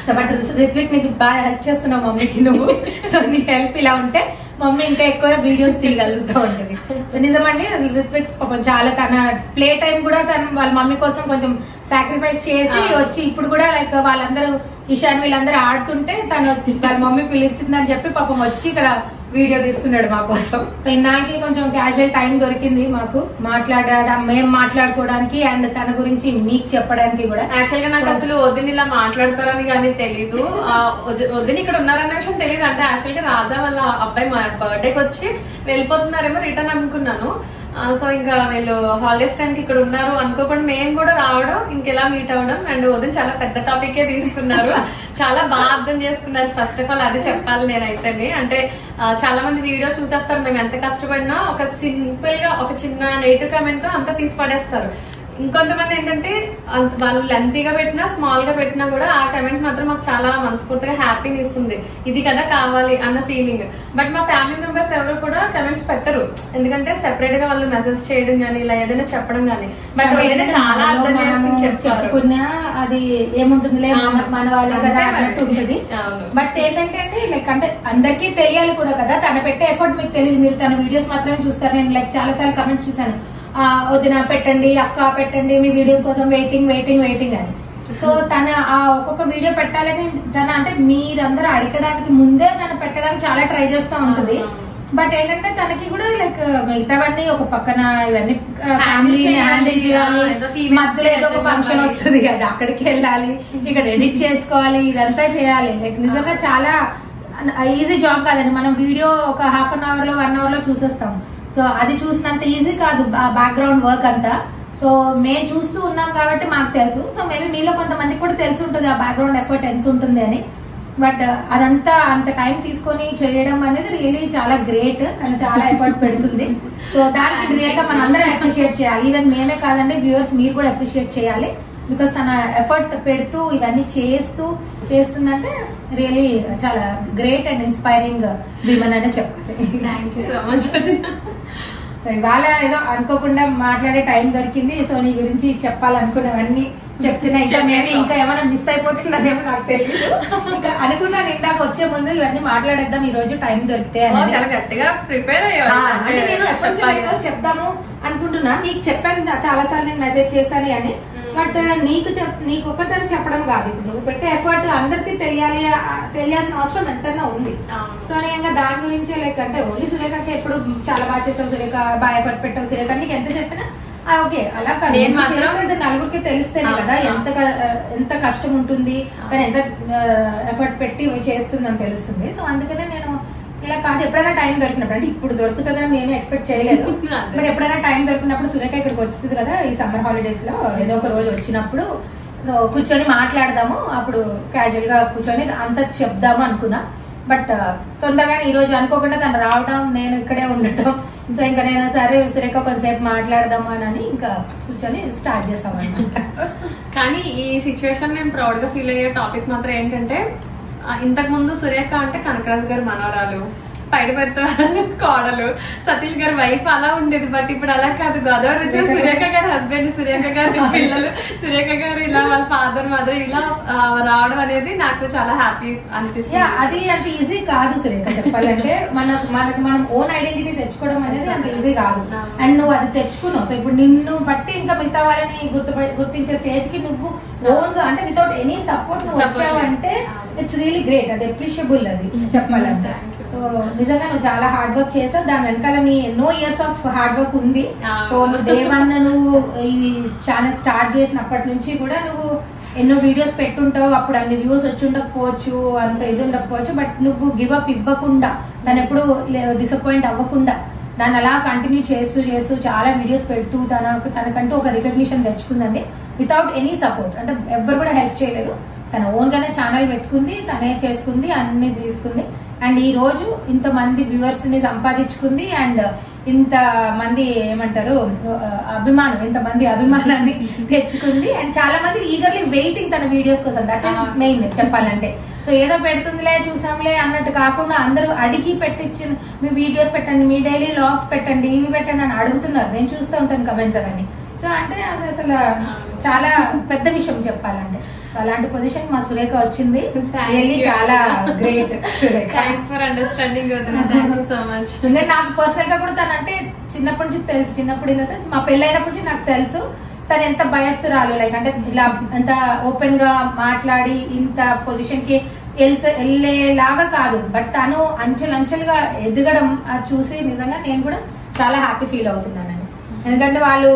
సో బట్ రిత్విక్ నీకు బాగా హెల్ప్ చేస్తున్నావు మమ్మీకి నువ్వు. సో నీ హెల్ప్ ఇలా ఉంటే మమ్మీ ఇంకా ఎక్కువ వీడియోస్ తీయగలుగుతూ ఉంటుంది. సో నిజమండి రిత్విక్ పాపం చాలా తన ప్లే టైం కూడా తను వాళ్ళ మమ్మీ కోసం కొంచెం సాక్రిఫైస్ చేసి వచ్చి ఇప్పుడు కూడా లైక్ వాళ్ళందరూ ఇషాన్ వీళ్ళందరూ ఆడుతుంటే తను వాళ్ళ మమ్మీ పిలిచిందని చెప్పి పాపం వచ్చి ఇక్కడ వీడియో తీస్తున్నాడు మా కోసం. ఇన్నాళ్ళకి కొంచెం క్యాజువల్ టైం దొరికింది మాకు మాట్లాడడం, మేము మాట్లాడుకోవడానికి అండ్ తన గురించి మీకు చెప్పడానికి కూడా. యాక్చువల్ గా నాకు అసలు వదిన ఇలా మాట్లాడతారని కానీ తెలీదు, వదిన ఇక్కడ ఉన్నారన్న విషయం తెలియదు. అంటే యాక్చువల్ గా రాజా వాళ్ళ అబ్బాయి మా బర్త్డేకి వచ్చి వెళ్ళిపోతున్నారేమో రిటర్న్ అనుకున్నాను. సో ఇంకా వీళ్ళు హాలిడేస్ టైం కి ఇక్కడ ఉన్నారు అనుకోకుండా మేము కూడా రావడం, ఇంకెలా మీట్ అవ్వడం. అండ్ వదిన చాలా పెద్ద టాపికే తీసుకున్నారు, చాలా బాగా అర్థం చేసుకున్నారు. ఫస్ట్ ఆఫ్ ఆల్ అది చెప్పాలి నేనైతే. అంటే చాలా మంది వీడియో చూసేస్తారు, మేము ఎంత కష్టపడినా ఒక సింపుల్ గా ఒక చిన్న నెగిటివ్ కామెంట్ తో అంతా తీసి పడేస్తారు. ఇంకొంతమంది ఏంటంటే వాళ్ళు లెంతీగా పెట్టినా స్మాల్ గా పెట్టినా కూడా ఆ కమెంట్ మాత్రం మాకు చాలా మనస్ఫూర్తిగా హ్యాపీని ఇస్తుంది, ఇది కదా కావాలి అన్న ఫీలింగ్. బట్ మా ఫ్యామిలీ మెంబర్స్ ఎవరు కూడా కమెంట్స్ పెట్టరు, ఎందుకంటే సెపరేట్ గా వాళ్ళు మెసేజ్ చేయడం గానీ ఇలా ఏదైనా చెప్పడం గానీ. బట్ ఏదైనా చాలా అర్థం చేసుకుని చెప్పుకున్నా అది ఏముంటుందిలే మన వాళ్ళే కదా అన్నట్టు ఉంటుంది. బట్ ఏంటంటే అండి లైక్ అంటే అందరికీ తెలియాలి కూడా కదా, తన పెట్టే ఎఫర్ట్ మీకు తెలియదు, మీరు తన వీడియోస్ మాత్రమే చూస్తారు. నేను లైక్ చాలా సార్లు కమెంట్స్ చూసాను, వదిన పెట్టండి, అక్క పెట్టండి, మీ వీడియోస్ కోసం వెయిటింగ్ వెయిటింగ్ వెయిటింగ్ అని. సో తన ఆ ఒక్కొక్క వీడియో పెట్టాలని తన అంటే మీరందరూ అడగడానికి ముందే తను పెట్టడానికి చాలా ట్రై చేస్తూ ఉంటుంది. బట్ ఏంటంటే తనకి కూడా లైక్ మిగతావన్నీ ఒక పక్కన ఇవన్నీ ఫ్యామిలీ హ్యాండిల్ చేయాలి, మధ్యలో ఏదో ఒక ఫంక్షన్ వస్తుంది కదా అక్కడికి వెళ్ళాలి, ఇక్కడ ఎడిట్ చేసుకోవాలి, ఇదంతా చేయాలి. లైక్ నిజంగా చాలా ఈజీ జాబ్ కాదండి. మనం వీడియో ఒక హాఫ్ అన్ అవర్ లో 1 hour లో చూసేస్తాం. సో అది చూసినంత ఈజీ కాదు బ్యాక్గ్రౌండ్ వర్క్ అంతా. సో మేము చూస్తూ ఉన్నాం కాబట్టి మాకు తెలుసు. సో మేబీ మీలో కొంతమందికి కూడా తెలిసి ఉంటుంది ఆ బ్యాక్గ్రౌండ్ ఎఫర్ట్ ఎంత ఉంటుంది అని. బట్ అదంతా అంత టైం తీసుకొని చేయడం అనేది రియలీ చాలా గ్రేట్. తను చాలా ఎఫర్ట్ పెడుతుంది. సో దానికి రియల్ గా మనం అందరం అప్రిషియేట్ చేయాలి. ఈవెన్ మేమే కాదండి, వ్యూవర్స్ మీరు కూడా అప్రిషియేట్ చేయాలి. బికాస్ తన ఎఫర్ట్ పెడుతూ ఇవన్నీ చేస్తుందంటే రియలీ చాలా గ్రేట్ అండ్ ఇన్స్పైరింగ్ విమెన్ అనే చెప్పచ్చు. Thank you so much. So ఇవాళ ఏదో అనుకోకుండా మాట్లాడే టైం దొరికింది. సో నీ గురించి చెప్పాలనుకున్నవన్నీ చెప్తున్నా. ఇంకా మేబీ ఇంకా ఏమైనా మిస్ అయిపోతుందనేమో నాకు తెలియదు. ఇంకా అనుకున్నాను ఇందాక వచ్చే ముందు ఇవన్నీ మాట్లాడేద్దాం ఈ రోజు టైం దొరికితే అని. చాలా గట్టిగా ప్రిపేర్ అయ్యాను. అంటే నేను ఎప్పటి చెప్తాము అనుకుంటున్నా. నీకు చెప్పాను చాలా సార్లు, నేను మెసేజ్ చేశాను అని. బట్ నీకు ఒక్కదాన్ని చెప్పడం కాదు, ఇప్పుడు నువ్వు పెట్టే ఎఫర్ట్ అందరికి తెలియాల్సిన అవసరం ఎంతైనా ఉంది. సో నేను దాని గురించి లైక్ అంటే ఓన్లీ సురేఖకి ఎప్పుడు చాలా బాగా చేసావు సురేఖ, బాగా ఎఫర్ట్ పెట్టావు సురేఖ, నీకు ఎంత చెప్పినా ఓకే అలా కాదు, నలుగురికి తెలిస్తేనే కదా ఎంత కష్టం ఉంటుంది, తను ఎంత ఎఫర్ట్ పెట్టి చేస్తుందని తెలుస్తుంది. సో అందుకనే నేను ఇలా కాదు, ఎప్పుడైనా టైం దొరికినప్పుడు, అంటే ఇప్పుడు దొరుకుతుందని నేను ఎక్స్పెక్ట్ చేయలేదు, బట్ ఎప్పుడైనా టైం దొరికినప్పుడు సురేఖ ఇక్కడికి వస్తుంది కదా ఈ సమ్మర్ హాలిడేస్ లో ఏదో ఒక రోజు వచ్చినప్పుడు కూర్చొని మాట్లాడదాము, అప్పుడు క్యాజువల్ గా కూర్చొని అంతా చెప్దాము అనుకున్నా. బట్ తొందరగానే ఈ రోజు అనుకోకుండా తను రావడం, నేను ఇక్కడే ఉండటం, సో ఇంకా నేను సరే సురేఖ కొంతసేపు మాట్లాడదాము అని ఇంకా కూర్చొని స్టార్ట్ చేస్తాం అనమాట. కానీ ఈ సిచ్యువేషన్ నేను ప్రౌడ్ గా ఫీల్ అయ్యే టాపిక్ మాత్రం ఏంటంటే, ఇంతకు ముందు సురేఖ అంటే కనకరాజు గారి మనవరాలు, పైడిపర్తి కోడలు, సతీష్ గారి వైఫ్ అలా ఉండేది. బట్ ఇప్పుడు అలా కాదు, గోదావరి వచ్చి సురేఖ గారి హస్బెండ్, సురేఖ గారి పిల్లలు, సురేఖ గారు ఇలా వాళ్ళ ఫాదర్ మదర్ ఇలా రావడం అనేది నాకు చాలా హ్యాపీ అనిపిస్తుంది. అది అంత ఈజీ కాదు సురేఖ చెప్పాలంటే. మనకు మనం ఓన్ ఐడెంటిటీ తెచ్చుకోవడం అనేది అంత ఈజీ కాదు. అండ్ నువ్వు అది తెచ్చుకున్నావు. సో ఇప్పుడు నిన్ను బట్టి ఇంకా మిగతా వాళ్ళని గుర్తించే స్టేజ్ కి నువ్వు ఓన్ గా అంటే వితౌట్ ఎనీ సపోర్ట్ నువ్వు వచ్చావంటే ఇట్స్ రియలీ గ్రేట్. అది అప్రిషియబుల్ అది చెప్పాలంటే. సో నిజంగా నువ్వు చాలా హార్డ్ వర్క్ చేసావు, దాని వెనకాల నీ ఎన్నో ఇయర్స్ ఆఫ్ హార్డ్ వర్క్ ఉంది. సో డే 1 నువ్వు ఈ ఛానల్ స్టార్ట్ చేసినప్పటి నుంచి కూడా నువ్వు ఎన్నో వీడియోస్ పెట్టుంటావు. అప్పుడు అన్ని వ్యూస్ వచ్చి ఉండకపోవచ్చు, అంత ఇది ఉండకపోవచ్చు, బట్ నువ్వు గివ్ అప్ ఇవ్వకుండా, దాన్ని ఎప్పుడు డిసప్పాయింట్ అవ్వకుండా దాన్ని అలా కంటిన్యూ చేస్తూ చాలా వీడియోస్ పెడుతూ తనకంటూ ఒక రికగ్నిషన్ తెచ్చుకుందండి వితౌట్ ఎనీ సపోర్ట్. అంటే ఎవరు కూడా హెల్ప్ చేయలేదు, తన ఓన్ గానే ఛానల్ పెట్టుకుంది, తనే చేసుకుంది, అన్ని తీసుకుంది. అండ్ ఈ రోజు ఇంతమంది వ్యూవర్స్ ని సంపాదించుకుంది. అండ్ ఇంత మంది ఏమంటారు ఇంతమంది అభిమానాన్ని తెచ్చుకుంది. అండ్ చాలా మంది ఈగర్లీ వెయిటింగ్ తన వీడియోస్ కోసం. దట్ ఈస్ మెయిన్ చెప్పాలంటే. సో ఏదో పెడుతుందిలే చూసాంలే అన్నట్టు కాకుండా అందరూ అడిగి పెట్టించిన మీ వీడియోస్ పెట్టండి, మీ డైలీ వ్లాగ్స్ పెట్టండి, ఇవి పెట్టండి అని అడుగుతున్నారు. నేను చూస్తూ ఉంటాను కమెంట్స్ అవన్నీ. సో అంటే అది అసలు చాలా పెద్ద విషయం చెప్పాలంటే. అలాంటి పొజిషన్ మా సురేఖ వచ్చింది. చాలా great Surekha. Thanks for understanding. Thank you so much. ఇంకా నాకు పర్సనల్ గా కూడా తనంటే చిన్నప్పటి నుంచి తెలుసు. చిన్నప్పుడు ఇన్ ద సెన్స్ మా పెళ్ళైనప్పటి నుంచి నాకు తెలుసు. తను ఎంత భయస్తురాలు, లైక్ అంటే ఇలా ఎంత ఓపెన్ గా మాట్లాడి ఇంత పొజిషన్ కి వెళ్ళేలాగా కాదు, బట్ తను అంచెలంచెలుగా ఎదగడం చూసి నిజంగా నేను కూడా చాలా హ్యాపీ ఫీల్ అవుతున్నానండి. ఎందుకంటే వాళ్ళు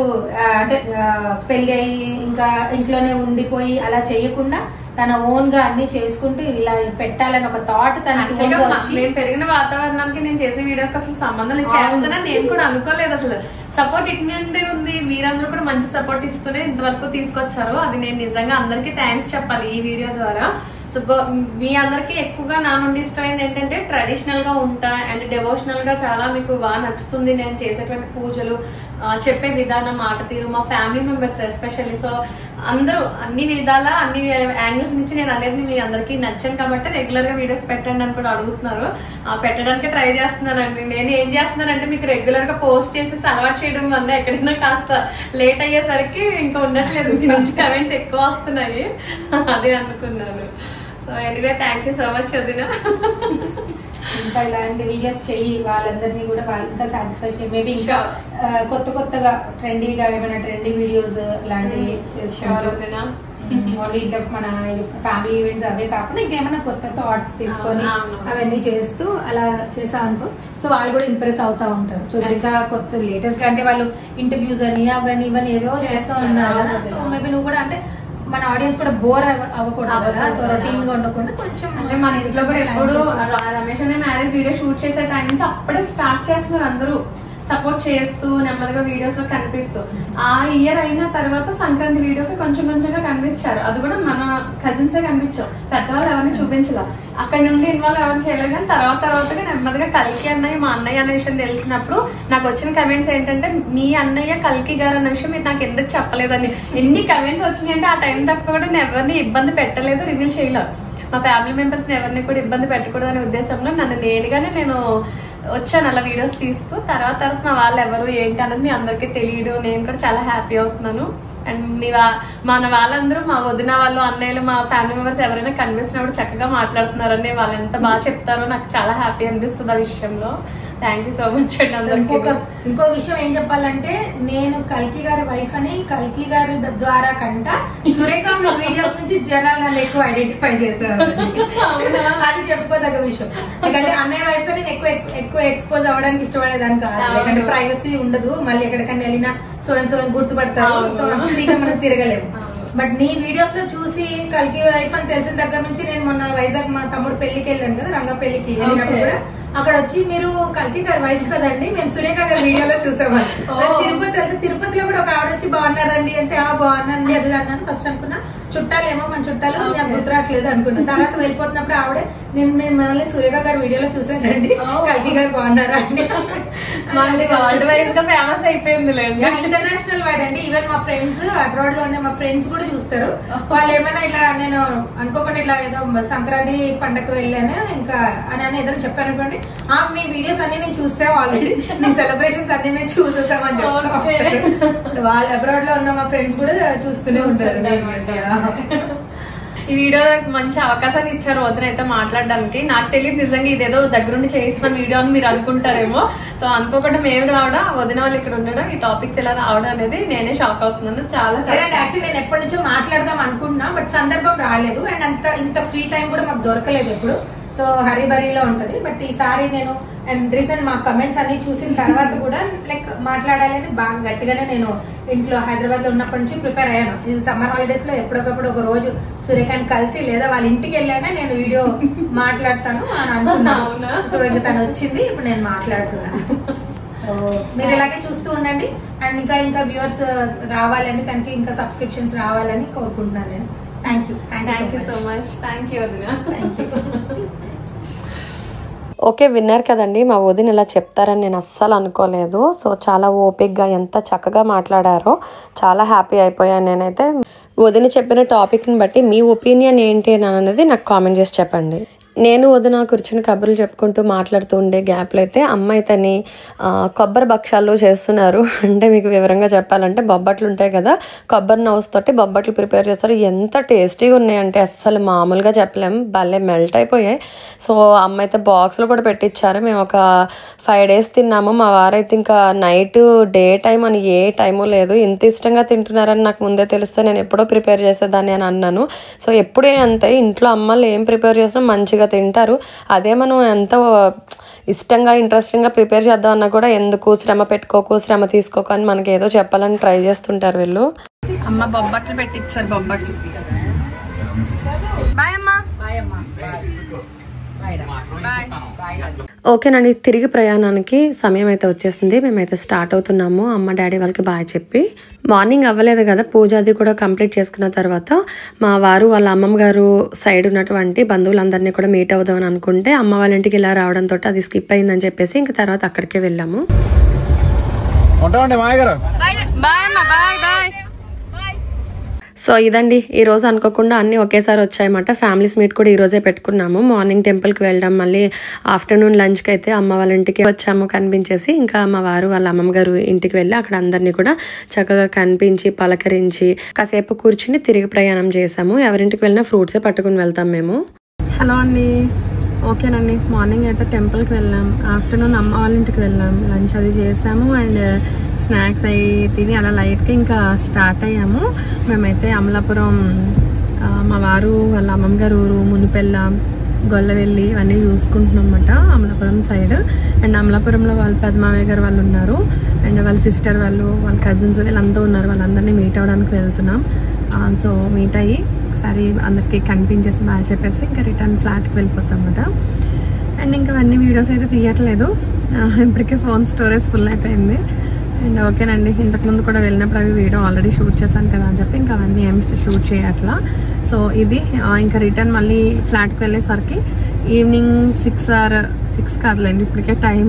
అంటే పెళ్లి అయ్యి ఇంకా ఇంట్లోనే ఉండిపోయి అలా చేయకుండా తన ఓన్ గా అన్ని చేసుకుంటూ ఇలా పెట్టాలని ఒక థాట్ తనకి నేను పెరిగిన వాతావరణానికి నేను చేసే వీడియోస్ అసలు సంబంధం లేదు. చేస్తున్నా నేను కూడా అనుకోలేదు అసలు. సపోర్ట్ ఇట్నే ఉంది, మీరందరూ కూడా మంచి సపోర్ట్ ఇస్తూనే ఇంతవరకు తీసుకొచ్చారు. అది నేను నిజంగా అందరికీ థ్యాంక్స్ చెప్పాలి ఈ వీడియో ద్వారా. సో మీ అందరికి ఎక్కువగా నా నుండి ఇష్టమైంది ఏంటంటే ట్రెడిషనల్ గా ఉంటా అండ్ డివోషనల్ గా చాలా మీకు బాగా నచ్చుతుంది నేను చేసేటువంటి పూజలు, చెప్పే విధానం, మాట తీరు, మా ఫ్యామిలీ మెంబర్స్ ఎస్పెషల్లీ. సో అందరూ అన్ని విధాల అన్ని యాంగిల్స్ నుంచి నేను అనేది మీ అందరికీ నచ్చాను కాబట్టి రెగ్యులర్ గా వీడియోస్ పెట్టండి అని కూడా అడుగుతున్నారు. పెట్టడానికి ట్రై చేస్తున్నానండి. నేను ఏం చేస్తున్నానంటే మీకు రెగ్యులర్ గా పోస్ట్ చేసేసి అలవాటు చేయడం వల్ల ఎక్కడైనా కాస్త లేట్ అయ్యేసరికి ఇంకా ఉండట్లేదు, మీ నుంచి కమెంట్స్ ఎక్కువ వస్తున్నాయి, అదే అనుకున్నాను. So anyway thank you so much వదిన. ఇంకా ఇలాంటి వీడియోస్ చెయ్యి, వాళ్ళందరినీ కూడా ఇంకా సాటిస్ఫై చేయి. మేబీ ఇంకా కొత్తగా ట్రెండీగా ఏమైనా ట్రెండీ వీడియోస్ లాంటివి చేసుకోవాలి. ఓన్లీ ఇట్లా మన ఫ్యామిలీ ఈవెంట్స్ అవే కాకుండా ఇంకేమైనా కొత్త థాట్స్ తీసుకొని అవన్నీ చేస్తూ అలా చేసాం అనుకో, సో వాళ్ళు కూడా ఇంప్రెస్ అవుతా ఉంటారు. సో ఇంకా కొత్త లేటెస్ట్ గా అంటే వాళ్ళు ఇంటర్వ్యూస్ అని అవన్నీ ఇవన్నీ ఏవో చేస్తూ ఉన్నారు కదా. సో మేబీ నువ్వు కూడా అంటే మన ఆడియన్స్ కూడా బోర్ అవ్వకూడదు కదా, సో రొటీన్ గా ఉండకుండా కొంచెం అంటే మన ఇంట్లో కూడా ఎప్పుడు రమేష్ అనే మ్యారేజ్ వీడియో షూట్ చేసే టైంకి అప్పుడే స్టార్ట్ చేస్తున్నారు అందరూ సపోర్ట్ చేస్తూ నెమ్మదిగా వీడియోస్ లో కనిపిస్తూ. ఆ ఇయర్ అయిన తర్వాత సంక్రాంతి వీడియోకి కొంచెం కొంచెంగా కనిపించారు. అది కూడా మన కజిన్సే కనిపించాం, పెద్దవాళ్ళు ఎవరిని చూపించలా. అక్కడ నుండి ఇన్వాల్వ్ ఎవరిని చేయలేదు. కానీ తర్వాతగా నెమ్మదిగా కల్కి అన్నయ్య మా అన్నయ్య అనే విషయం తెలిసినప్పుడు నాకు వచ్చిన కమెంట్స్ ఏంటంటే మీ అన్నయ్య కల్కి గారు అనే విషయం మీరు నాకు ఎందుకు చెప్పలేదని. ఎన్ని కమెంట్స్ వచ్చినాయంటే ఆ టైం తప్ప కూడా నేను ఎవరిని ఇబ్బంది పెట్టలేదు, రివీల్ చేయలేదు. మా ఫ్యామిలీ మెంబర్స్ ని ఎవరిని కూడా ఇబ్బంది పెట్టకూడదు అనే ఉద్దేశంలో నన్ను నేనుగానే నేను వచ్చాను అలా వీడియోస్ తీస్తూ. తర్వాత మా వాళ్ళు ఎవరు ఏంటి అన్నది మీ అందరికీ తెలియదు. నేను కూడా చాలా హ్యాపీ అవుతున్నాను. అండ్ మన వాళ్ళందరూ మా వదిన వాళ్ళు, అన్నయ్యలు, మా ఫ్యామిలీ మెంబర్స్ ఎవరైనా కనిపించినప్పుడు చక్కగా మాట్లాడుతున్నారని వాళ్ళు ఎంత బాగా చెప్తారో నాకు చాలా హ్యాపీ అనిపిస్తుంది ఆ విషయంలో. థ్యాంక్ యూ సో మచ్ అండి అందరికీ. ఇంకో విషయం ఏం చెప్పాలంటే నేను కల్కి గారి వైఫ్ అని కల్కి గారి ద్వారా కంట సురేఖ వీడియోస్ నుంచి జనాలు నన్ను ఎక్కువ ఐడెంటిఫై చేశారు. అది చెప్పుకోదగ్గ విషయం. ఎందుకంటే అన్నయ్య వైఫ్ గా నేను ఎక్కువ ఎక్స్పోజ్ అవ్వడానికి ఇష్టపడేదాన్ని కాదు. ఎందుకంటే ప్రైవసీ ఉండదు, మళ్ళీ ఎక్కడికైనా వెళ్ళినా సో అండ్ సో అని గుర్తుపడతారు, సో ఫ్రీగా మనం తిరగలేము. బట్ నీ వీడియోస్ లో చూసి కల్కి వైఫ్ అని తెలిసిన దగ్గర నుంచి నేను మొన్న వైజాగ్ మా తమ్ముడు పెళ్లికి వెళ్ళాను కదా, రంగ పెళ్లికి వెళ్ళినప్పుడు కూడా అక్కడ వచ్చి మీరు కల్కి గారి వైఫ్ కదండి, మేము సురేఖ గారి వీడియోలో చూసామని. తిరుపతిలో కూడా ఒక ఆవిడ వచ్చి బాగున్నారండి అంటే బాగున్నారండి అది అన్నాను. ఫస్ట్ అనుకున్నా చుట్టాలేమో మన చుట్టాలు, నాకు గుర్తురాట్లేదు అనుకున్నా. తర్వాత వెళ్ళిపోతున్నప్పుడు ఆవిడే నేను మిమ్మల్ని సురేఖ గారి వీడియోలో చూసానండి, కల్కి గారు బాగున్నారా అండి. వరల్డ్ వైజ్ గా ఫేమస్ అయిపోయింది, ఇంటర్నేషనల్ వైడ్ అండి. ఈవెన్ మా ఫ్రెండ్స్ అబ్రాడ్ లో ఉండే మా ఫ్రెండ్స్ కూడా చూస్తారు. వాళ్ళు ఏమైనా ఇలా నేను అనుకోకుండా ఇట్లా ఏదో సంక్రాంతి పండగకు వెళ్ళాను ఇంకా అని ఏదైనా చెప్పాను అనుకోండి, మీ వీడియోస్ అన్ని నేను చూసాం ఆల్రెడీ, మీ సెలబ్రేషన్స్ అన్ని మేము చూసేసామని చెప్తాను. వాళ్ళు అబ్రాడ్ లో ఉన్న మా ఫ్రెండ్స్ కూడా చూస్తూనే ఉంటారు. ఈ వీడియో మంచి అవకాశాన్ని ఇచ్చారు వదిన అయితే మాట్లాడడానికి. నాకు తెలియదు నిజంగా ఇదేదో దగ్గరుండి చేయిస్తున్న వీడియో అని మీరు అనుకుంటారేమో. సో అనుకోకుండా మేము రావడం, వదిన వాళ్ళు ఇక్కడ ఉండడం, ఈ టాపిక్స్ ఇలా రావడం అనేది నేనే షాక్ అవుతున్నాను. చాలా యాక్చువల్లీ నేను ఎప్పటి నుంచో మాట్లాడదాం అనుకున్నా, బట్ సందర్భం రాలేదు. అండ్ ఇంత ఫ్రీ టైం కూడా మాకు దొరకలేదు ఎప్పుడు. సో హరిబరిలో ఉంటది. బట్ ఈసారి నేను అండ్ రీసెంట్ మా కమెంట్స్ అన్ని చూసిన తర్వాత కూడా లైక్ మాట్లాడాలని బాగా గట్టిగానే నేను ఇంట్లో హైదరాబాద్ లో ఉన్నప్పటి నుంచి ప్రిపేర్ అయ్యాను. ఈ సమ్మర్ హాలిడేస్ లో ఎప్పటికప్పుడు ఒక రోజు సురేఖని కలిసి లేదా వాళ్ళ ఇంటికి వెళ్ళానే నేను వీడియో మాట్లాడతాను అని అనుకున్నాను. సో ఇంకా తను వచ్చింది, ఇప్పుడు నేను మాట్లాడుతున్నాను. సో మీరు ఇలాగే చూస్తూ ఉండండి. అండ్ ఇంకా వ్యూవర్స్ రావాలని, తనకి ఇంకా సబ్స్క్రిప్షన్స్ రావాలని కోరుకుంటున్నాను నేను. Thank you so much. Thank you వదిన. ఓకే, విన్నారు కదండి. మా వదిన ఇలా చెప్తారని నేను అస్సలు అనుకోలేదు. సో చాలా ఓపిక్గా ఎంత చక్కగా మాట్లాడారో చాలా హ్యాపీ అయిపోయాను నేనైతే. వదిన చెప్పిన టాపిక్ని బట్టి మీ ఒపీనియన్ ఏంటి అని అనేది నాకు కామెంట్ చేసి చెప్పండి. నేను వదిన కూర్చుని కబుర్లు చెప్పుకుంటూ మాట్లాడుతూ ఉండే గ్యాప్లో అయితే అమ్మ అయితేని కొబ్బరి భక్షాలు చేస్తున్నారు. అంటే మీకు వివరంగా చెప్పాలంటే బొబ్బట్లు ఉంటాయి కదా, కొబ్బరి నవ్వుతోటి బొబ్బట్లు ప్రిపేర్ చేస్తారు. ఎంత టేస్టీగా ఉన్నాయంటే అస్సలు మామూలుగా చెప్పలేము, భలే మెల్ట్ అయిపోయాయి. సో అమ్మ అయితే బాక్స్లో కూడా పెట్టించారు. మేము ఒక 5 days తిన్నాము. మా వారైతే ఇంకా నైట్ డే టైం అని ఏ టైము లేదు, ఇంత ఇష్టంగా తింటున్నారని నాకు ముందే తెలిస్తే నేను ఎప్పుడో ప్రిపేర్ చేసేదాన్ని అని అన్నాను. సో ఎప్పుడే అంతే, ఇంట్లో అమ్మలు ఏం ప్రిపేర్ చేసినా మంచిగా తింటారు. అదే మనం ఎంతో ఇష్టంగా ఇంట్రెస్టింగ్గా ప్రిపేర్ చేద్దాం అన్నా కూడా ఎందుకు శ్రమ పెట్టుకోకు, శ్రమ తీసుకోకు అని మనకి ఏదో చెప్పాలని ట్రై చేస్తుంటారు వీళ్ళు. అమ్మ బొబ్బట్లు పెట్టించారు, బొబ్బట్లు. బాయ్ అమ్మా. ఓకేనండి, తిరిగి ప్రయాణానికి సమయం అయితే వచ్చేసింది. మేమైతే స్టార్ట్ అవుతున్నాము. అమ్మ డాడీ వాళ్ళకి బాయ్ చెప్పి. మార్నింగ్ అవ్వలేదు కదా, పూజ అది కూడా కంప్లీట్ చేసుకున్న తర్వాత మా వారు వాళ్ళ అమ్మమ్మ గారు సైడ్ ఉన్నటువంటి బంధువులందరినీ కూడా మీట్ అవుదామని అనుకుంటే అమ్మ వాళ్ళ ఇంటికి ఇలా రావడంతో అది స్కిప్ అయిందని చెప్పేసి ఇంకా తర్వాత అక్కడికే వెళ్ళాము. సో ఇదండి ఈరోజు అనుకోకుండా అన్నీ ఒకేసారి వచ్చాయన్నమాట. ఫ్యామిలీస్ మీట్ కూడా ఈరోజే పెట్టుకున్నాము. మార్నింగ్ టెంపుల్కి వెళ్ళడం, మళ్ళీ ఆఫ్టర్నూన్ లంచ్కి అయితే అమ్మ వాళ్ళ ఇంటికి వచ్చాము కనిపించేసి. ఇంకా మా వారు వాళ్ళ అమ్మమ్మ గారు ఇంటికి వెళ్ళి అక్కడ అందరినీ కూడా చక్కగా కనిపించి పలకరించి కాసేపు కూర్చుని తిరిగి ప్రయాణం చేసాము. ఎవరింటికి వెళ్ళినా ఫ్రూట్సే పట్టుకుని వెళ్తాం మేము. హలో అండి, ఓకేనండి. మార్నింగ్ అయితే టెంపుల్కి వెళ్ళాం, ఆఫ్టర్నూన్ అమ్మ వాళ్ళ ఇంటికి వెళ్ళాం, లంచ్ అది చేసాము అండ్ స్నాక్స్ అవి తిని అలా లైట్గా ఇంకా స్టార్ట్ అయ్యాము. మేమైతే అమలాపురం, మా వారు వాళ్ళ అమ్మమ్మ గారు ఊరు మునిపెల్ల, గొల్లవెల్లి ఇవన్నీ చూసుకుంటున్నాం అన్నమాట అమలాపురం సైడ్. అండ్ అమలాపురంలో వాళ్ళ పెద్దమావయ్య గారు వాళ్ళు ఉన్నారు అండ్ వాళ్ళ సిస్టర్ వాళ్ళు, వాళ్ళ కజిన్స్ వీళ్ళంతా ఉన్నారు. వాళ్ళందరినీ మీట్ అవ్వడానికి వెళ్తున్నాం. సో మీట్ అయ్యి ఒకసారి అందరికీ కనిపించేసి బాగా చెప్పేసి ఇంకా రిటర్న్ ఫ్లాట్కి వెళ్ళిపోతాం అన్నమాట. అండ్ ఇంకా అన్ని వీడియోస్ అయితే తీయట్లేదు, ఇప్పటికే ఫోన్ స్టోరేజ్ ఫుల్ అయిపోయింది. అండ్ ఓకేనండి, ఇంతకుముందు కూడా వెళ్ళినప్పుడు అవి వీడియో ఆల్రెడీ షూట్ చేశాను కదా అని చెప్పి ఇంకా అవన్నీ ఏం షూట్ చేయట్లా. సో ఇది ఇంకా రిటర్న్ మళ్ళీ ఫ్లాట్కి వెళ్ళేసరికి ఈవినింగ్ 6 కాదులేండి, ఇప్పటికే టైం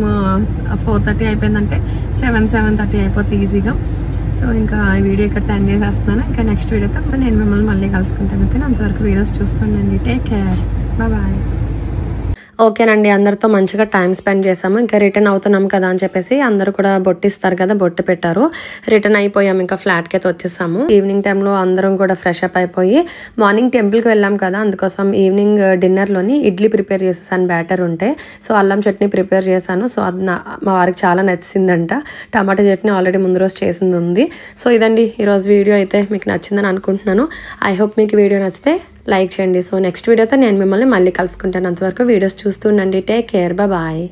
4:30 అయిపోయిందంటే 7:30 అయిపోతుంది ఈజీగా. సో ఇంకా ఈ వీడియో ఇక్కడ ఎండ్ చేసేస్తున్నాను. ఇంకా నెక్స్ట్ వీడియోతో నేను మిమ్మల్ని మళ్ళీ కలుసుకుంటాను. ఓకే, అంతవరకు వీడియోస్ చూస్తుండండి. Take care, bye. ఓకేనండి, అందరితో మంచిగా టైం స్పెండ్ చేసాము. ఇంకా రిటర్న్ అవుతున్నాం కదా అని చెప్పేసి అందరూ కూడా బొట్టిస్తారు కదా, బొట్టు పెట్టారు. రిటర్న్ అయిపోయాము, ఇంకా ఫ్లాట్కి అయితే వచ్చేసాము. ఈవినింగ్ టైంలో అందరం కూడా ఫ్రెష్ అప్ అయిపోయి మార్నింగ్ టెంపుల్కి వెళ్ళాం కదా, అందుకోసం ఈవినింగ్ డిన్నర్లోని ఇడ్లీ ప్రిపేర్ చేసేసాను, బ్యాటర్ ఉంటే. సో అల్లం చట్నీ ప్రిపేర్ చేశాను. సో అది మా వారికి చాలా నచ్చిందంట. టమాటా చట్నీ ఆల్రెడీ ముందు రోజు చేసింది ఉంది. సో ఇదండి ఈరోజు వీడియో అయితే మీకు నచ్చిందని అనుకుంటున్నాను. ఐ హోప్ మీకు వీడియో నచ్చితే లైక్ చేయండి. సో నెక్స్ట్ వీడియోతో నేను మిమ్మల్ని మళ్ళీ కలుసుకుంటాను. అంతవరకు వీడియోస్ చూస్తూ ఉండండి. Take care, bye.